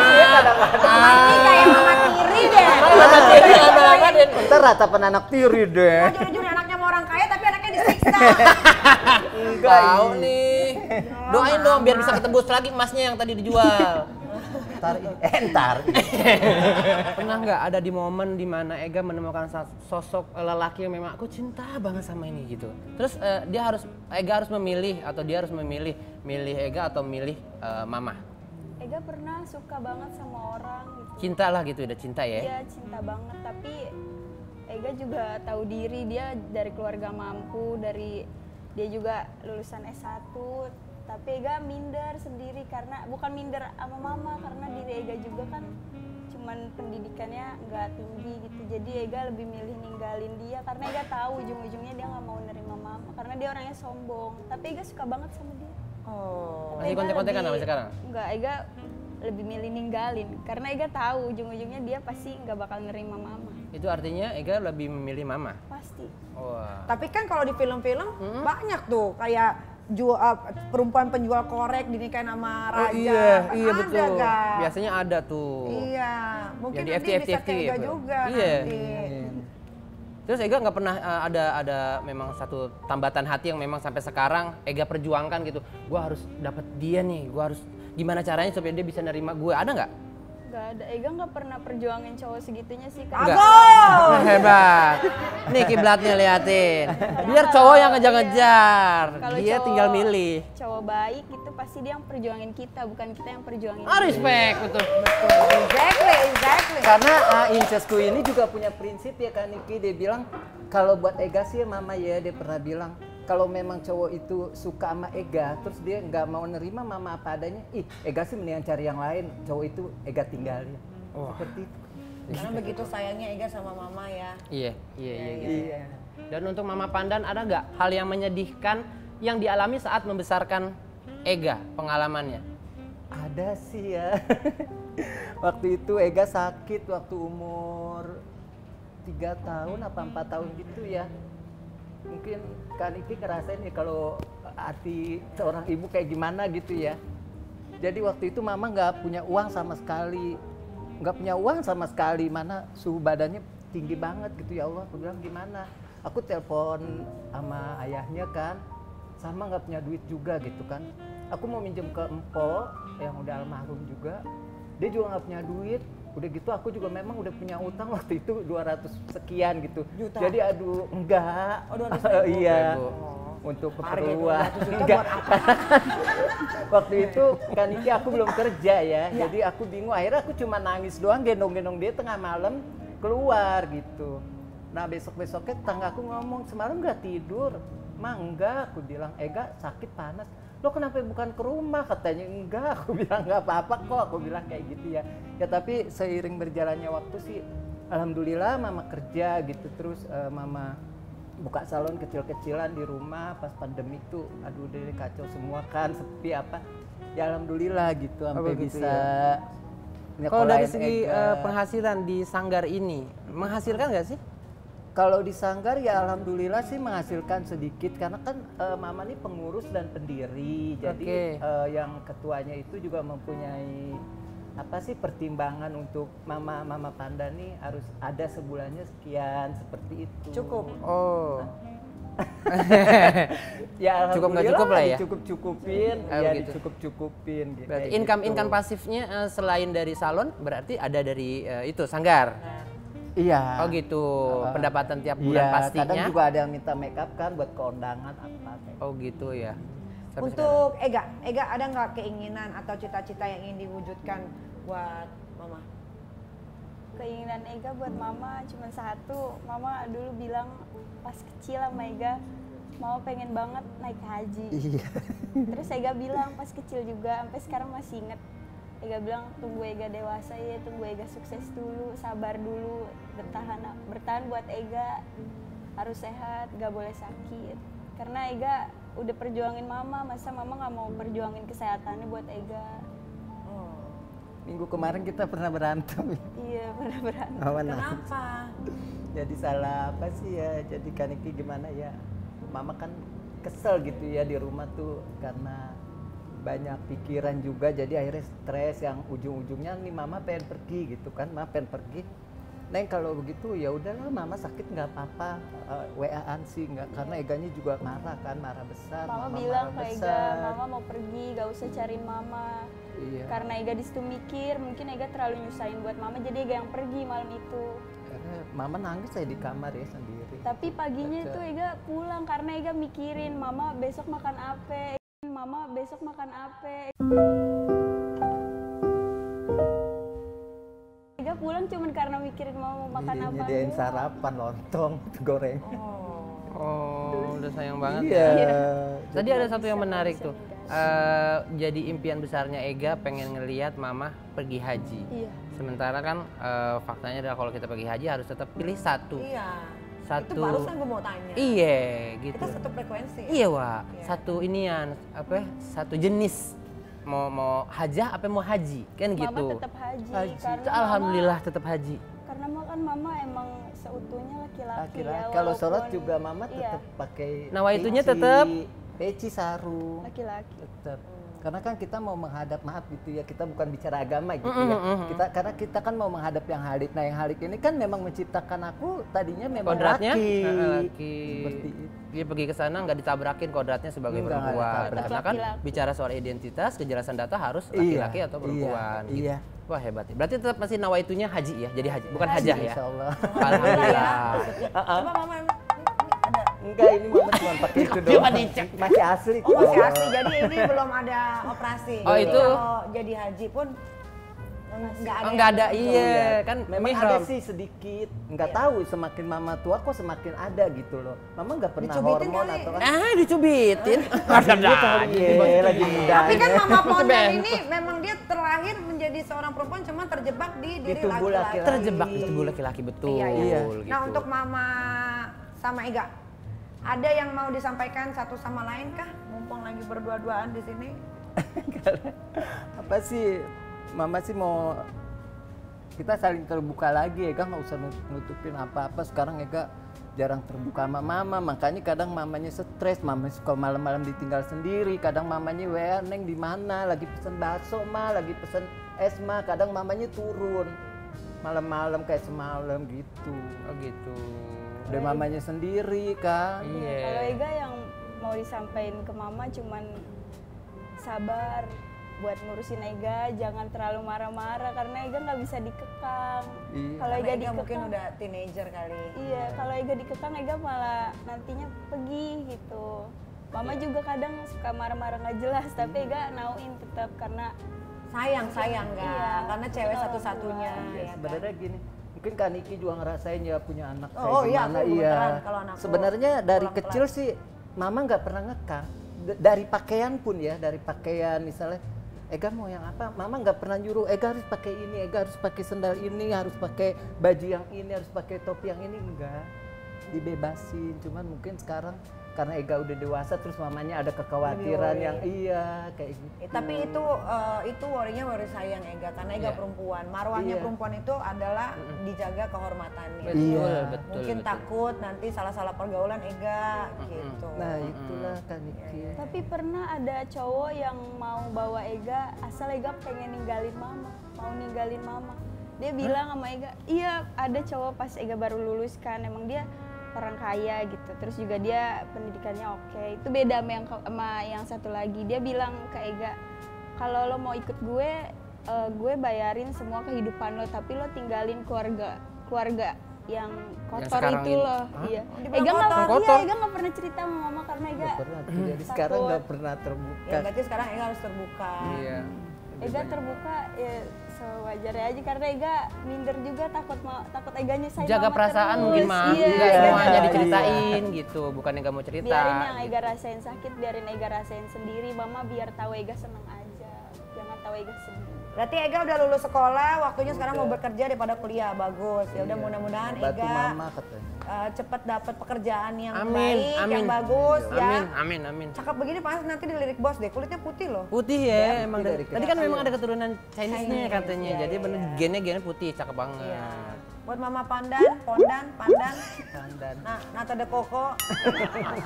Mama ini kayak mama tiri deh. Mama tiri apa Den? Ntar ratapan anak tiri deh. Jujur-jujur anaknya mau orang kaya tapi anaknya disiksa. Enggak Tahu ini. nih. Doain dong biar bisa ketebus lagi emasnya yang tadi dijual. Ntar. Pernah nggak ada di momen dimana Ega menemukan sosok lelaki yang memang aku cinta banget sama ini gitu. Terus Ega harus memilih atau dia harus memilih Ega atau milih Mama. Ega pernah suka banget sama orang gitu. Cinta lah gitu, udah cinta ya? Iya cinta banget, tapi Ega juga tahu diri, dia dari keluarga mampu, dia juga lulusan S1, tapi Ega minder sendiri karena, bukan minder sama mama, karena diri Ega juga kan cuman pendidikannya nggak tinggi gitu, jadi Ega lebih milih ninggalin dia karena Ega tahu ujung-ujungnya dia nggak mau nerima mama, karena dia orangnya sombong, tapi Ega suka banget sama dia. Oh. Masih kontek-kontekan sampai sekarang? Enggak, Ega lebih milih ninggalin karena Ega tahu ujung-ujungnya dia pasti nggak bakal nerima mama. Itu artinya Ega lebih memilih Mama? Pasti. Wah. Tapi kan kalau di film-film banyak tuh kayak perempuan penjual korek dinikahin sama raja. Iya Ada, betul. Ga? Biasanya ada tuh. Iya, mungkin Yang di nanti bisa FTV kayak Ega ya, juga iya. nanti. Terus Ega nggak pernah ada memang satu tambatan hati yang memang sampai sekarang Ega perjuangkan gitu. Gue harus dapat dia nih, gue harus gimana caranya supaya dia bisa nerima gue. Ada nggak? Nggak ada, Ega nggak pernah perjuangin cowok segitunya sih. Enggak. Bagus! Hebat. Nih kiblatnya liatin. Biar cowok yang ngejar-ngejar. Kalau Dia cowok- tinggal milih. Cowok baik itu pasti dia yang perjuangin kita, bukan kita yang perjuangin Ah, dia. respect betul. Exactly. Karena Incesku ini juga punya prinsip ya kan Niki, dia bilang kalau buat Ega sih Mama ya, dia pernah bilang kalau memang cowok itu suka sama Ega terus dia nggak mau nerima Mama apa adanya, Ega sih mendingan cari yang lain, cowok itu Ega tinggalin. Seperti itu. Karena begitu sayangnya Ega sama mama ya. Iya. Iya. Dan untuk Mama Pandan ada nggak hal yang menyedihkan yang dialami saat membesarkan Ega, pengalamannya? Ada sih ya. Waktu itu Ega sakit waktu umur 3 tahun apa 4 tahun gitu ya. Mungkin Kak Niki ngerasain ya kalau hati seorang ibu kayak gimana gitu ya. Jadi waktu itu Mama nggak punya uang sama sekali. Mana suhu badannya tinggi banget gitu, ya Allah. Aku bilang gimana? Aku telepon sama ayahnya kan, sama nggak punya duit juga gitu kan. Aku mau minjem ke Empo yang udah almarhum juga, dia juga nggak punya duit. Udah gitu aku juga memang udah punya utang waktu itu 200 sekian gitu. Juta? Jadi aduh enggak. Oh, 200 ribu. Iya. Ribu. Untuk Harga keperluan. 200 juta Enggak. buat apa? Waktu itu kan Niki aku belum kerja ya. Jadi aku bingung, akhirnya aku cuma nangis doang, gendong-gendong dia tengah malam keluar gitu. Nah besok-besoknya tetangga aku ngomong, semalam nggak tidur? Ma enggak, aku bilang, Ega sakit panas. Lo kenapa bukan ke rumah? Katanya enggak, aku bilang nggak apa-apa kok, aku bilang kayak gitu ya. Ya tapi seiring berjalannya waktu sih, alhamdulillah Mama kerja gitu, terus Mama buka salon kecil-kecilan di rumah pas pandemi tuh, aduh deh kacau semua kan, sepi apa. Ya alhamdulillah gitu, sampai begitu bisa. Kalau dari nyekolahin segi Ega. penghasilan di sanggar ini, menghasilkan nggak sih? Kalau di sanggar ya alhamdulillah sih menghasilkan sedikit karena kan Mama ini pengurus dan pendiri. Jadi yang ketuanya itu juga mempunyai apa sih pertimbangan untuk Mama Panda nih harus ada sebulannya sekian seperti itu. Cukup. Oh. Ya Cukup nggak alhamdulillah cukup lah ya? Dicukup-cukupin, Oh, ya gitu. dicukup-cukupin gitu. Berarti kayak income gitu. pasifnya selain dari salon berarti ada dari itu sanggar. Iya. Oh gitu. Pendapatan tiap bulan Iya, pastinya. kadang juga ada yang minta make up kan buat keundangan apa kayak. Oh gitu ya. Sampai Untuk Ega ada nggak keinginan atau cita-cita yang ingin diwujudkan buat mama? Keinginan Ega buat mama cuma satu. Mama dulu bilang pas kecil sama Ega mau pengen banget naik haji. Iya. Terus Ega bilang pas kecil juga, sampai sekarang masih inget. Ega bilang tunggu Ega dewasa ya, tunggu Ega sukses dulu, sabar dulu, bertahan buat Ega, harus sehat, gak boleh sakit. Karena Ega udah perjuangin mama, masa mama gak mau perjuangin kesehatannya buat Ega. Minggu kemarin kita pernah berantem. Iya, pernah berantem. Kenapa? Jadi salah apa sih ya? Jadi Kaniki gimana ya? Mama kan kesel gitu ya di rumah tuh karena banyak pikiran juga, jadi akhirnya stres yang ujung-ujungnya nih Mama pengen pergi gitu kan, Mama pengen pergi. Neng kalau begitu ya udahlah mama sakit nggak apa-apa, WA-an sih nggak, karena Eganya juga marah kan, marah besar. Mama bilang ke Ega, mama mau pergi, gak usah cariin mama. Iya. Karena Ega disitu mikir, mungkin Ega terlalu nyusahin buat mama, jadi Ega yang pergi malam itu. Karena mama nangis saya di kamar ya sendiri. Tapi paginya itu Ega pulang karena Ega mikirin mama besok makan apa, mama besok makan apa. Ega pulang cuman karena mikirin mama mau makan Iya, apa. nyediain sarapan lontong goreng. Oh, udah sayang banget. Iya. Ya. Tadi ada satu yang Bisa, menarik bisa tuh. tinggal. Jadi impian besarnya Ega pengen ngelihat mama pergi haji. Iya. Sementara kan faktanya adalah kalau kita pergi haji harus tetap pilih satu. Iya. Satu. Itu barusan gue mau tanya. Iya, gitu. Kita satu frekuensi. Iya, Wak. Iya. Satu inian, apa? Satu jenis. Mau hajah apa mau haji? Kan Mama gitu. tetap haji. Haji. Karena Alhamdulillah tetap haji. Karena mama emang seutuhnya laki-laki ya. Kalau sholat walaupun- juga mama iya, tetap pakai Nawaitunya peci, tetap? peci sarung. laki-laki. Tetap. Karena kan kita mau menghadap, maaf gitu ya, kita bukan bicara agama gitu ya. Karena kita kan mau menghadap yang halik. Nah, yang halik ini kan memang menciptakan aku tadinya memang Kodratnya laki. laki. Seperti itu. Dia pergi ke sana nggak ditabrakin kodratnya sebagai Nggak perempuan. ditabrak. Karena kan Laki-laki. bicara soal identitas, kejelasan data harus laki-laki atau perempuan. Iya, gitu. iya. Wah hebat. Berarti tetap masih nawaitunya haji ya, jadi haji, bukan hajah ya. Insya Allah. Alhamdulillah. Coba mama ini ada. Enggak, ini mama cuma pakai itu doang. Masih asli. Oh masih asli, jadi ini belum ada operasi. Oh, Jadi itu? kalau jadi haji pun nggak ada. Oh, nggak ada, yang- iya kan Memang mihram. ada sih sedikit. Nggak tahu semakin mama tua kok semakin ada gitu loh. Mama nggak pernah Dicubitin hormon kali. atau kan. Dicubitin. Iya, lagi muda. Tapi kan mama Pondan Sebenteng. ini memang dia terlahir menjadi seorang perempuan, cuma terjebak di diri tubuh laki-laki. laki-laki. Terjebak di tubuh laki-laki betul. Iya, iya. Gitu. Nah untuk mama sama Ega, ada yang mau disampaikan satu sama lain kah? Mumpung lagi berdua-duaan di sini. Apa sih, mama sih mau kita saling terbuka lagi. Ega nggak usah nutupin apa-apa. Sekarang Ega jarang terbuka sama mama, makanya kadang mamanya stres, mama suka malam-malam ditinggal sendiri, kadang mamanya WA, Neng di mana, lagi pesen bakso ma, lagi pesen es ma, kadang mamanya turun malam-malam kayak semalam gitu. Oh gitu. Udah mamanya sendiri kan. Iya. Kalau Ega yang mau disampaikan ke mama cuman sabar buat ngurusin Ega, jangan terlalu marah-marah karena Ega nggak bisa dikekang. Iya. Kalau Ega Ega dikekang, mungkin udah teenager kali. iya, kalau Ega dikekang Ega malah nantinya pergi gitu. Mama juga kadang suka marah-marah nggak jelas, tapi Ega nauin tetap karena Sayang kan, Iya, karena cewek orang satu-satunya. Ya, ya kan? sebenarnya gini, mungkin Kak Niki juga ngerasain ya punya anak kayak Oh, iya, gimana. aku gemeteran kalau anakku Sebenarnya dari pulang kecil sih mama nggak pernah ngekang. Dari pakaian pun ya, dari pakaian misalnya Ega mau yang apa, mama nggak pernah nyuruh Ega harus pakai ini, Ega harus pakai sendal ini, harus pakai baju yang ini, harus pakai topi yang ini, enggak. Dibebasin, cuman mungkin sekarang karena Ega udah dewasa terus mamanya ada kekhawatiran Lebih yang iya kayak gitu. Tapi itu worry-nya worry sayang Ega, karena Ega Iya. perempuan. Marwahnya Iya. perempuan itu adalah dijaga kehormatannya. Betul, Iya. betul. Mungkin betul. takut nanti salah-salah pergaulan Ega gitu. Nah itulah Kak Niki. tapi pernah ada cowok yang mau bawa Ega asal Ega pengen ninggalin mama, mau ninggalin mama. Dia bilang sama Ega, iya ada cowok pas Ega baru lulus kan, emang dia orang kaya gitu, terus juga dia pendidikannya oke. Itu beda sama yang satu lagi. Dia bilang ke Ega, kalau lo mau ikut gue bayarin semua kehidupan lo, tapi lo tinggalin keluarga yang kotor sekarang itu ini. loh. Hah? Iya. Dibilang Ega nggak kotor? iya, Ega nggak pernah cerita sama mama karena Ega Nggak pernah tuh, jadi sekarang takut. nggak pernah terbuka. Ya berarti sekarang Ega harus terbuka. Iya. Ega terbuka ya sewajarnya aja karena Ega minder juga takut Ega nyusahin Jaga mama perasaan terus. mungkin mah, Iya, nggak Ega semuanya jaga diceritain gitu, bukan yang mau cerita. biarin yang Ega rasain sakit, biarin Ega rasain sendiri. Mama biar tahu Ega seneng aja, jangan tahu Ega sedih. Berarti Ega udah lulus sekolah, waktunya sekarang mau bekerja daripada kuliah. Bagus. Ya udah Iya. mudah-mudahan Bantu Ega mama katanya. cepet dapat pekerjaan yang Amin, baik, amin. yang bagus Amin, ya. amin, amin. Cakep begini pasti nanti dilirik bos deh, kulitnya putih loh. Putih ya, emang dari tadi kan kecil. memang ada keturunan Chinese-nya Chinese, katanya. iya, Jadi iya, bener iya. gennya putih, cakep banget. Iya. Buat Mama Pandan, Pandan, Pandan. nah Nata de Koko.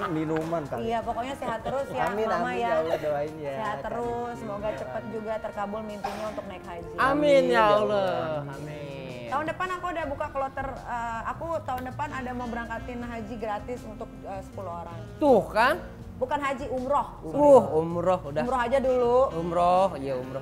Minuman kali. Iya, pokoknya sehat terus ya Amin, Mama amin, ya. ya Allah doain ya. Sehat Kak terus, Niki. semoga cepat juga terkabul mimpinya untuk naik haji. Amin ya Allah. Amin. Tahun depan aku udah buka kloter, aku tahun depan ada mau berangkatin haji gratis untuk 10 orang. Tuh kan? Bukan haji, umroh. Umroh udah. Umroh aja dulu. Umroh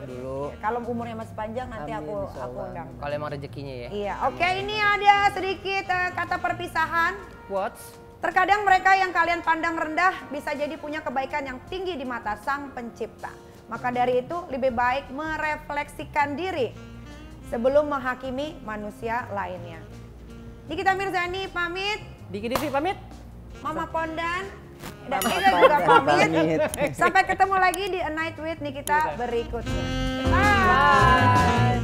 dulu. Kalau umurnya masih panjang nanti Amin, aku insyaallah. undang. Kalau emang rezekinya ya. Iya, oke, ini ada sedikit kata perpisahan. What? Terkadang mereka yang kalian pandang rendah bisa jadi punya kebaikan yang tinggi di mata Sang Pencipta. Maka dari itu lebih baik merefleksikan diri sebelum menghakimi manusia lainnya. Nikita Mirzani pamit, Diki Divi pamit. Mama Pondan dan Mama Ega juga Pondan pamit. pamit. Sampai ketemu lagi di A Night with Nikita berikutnya. Bye.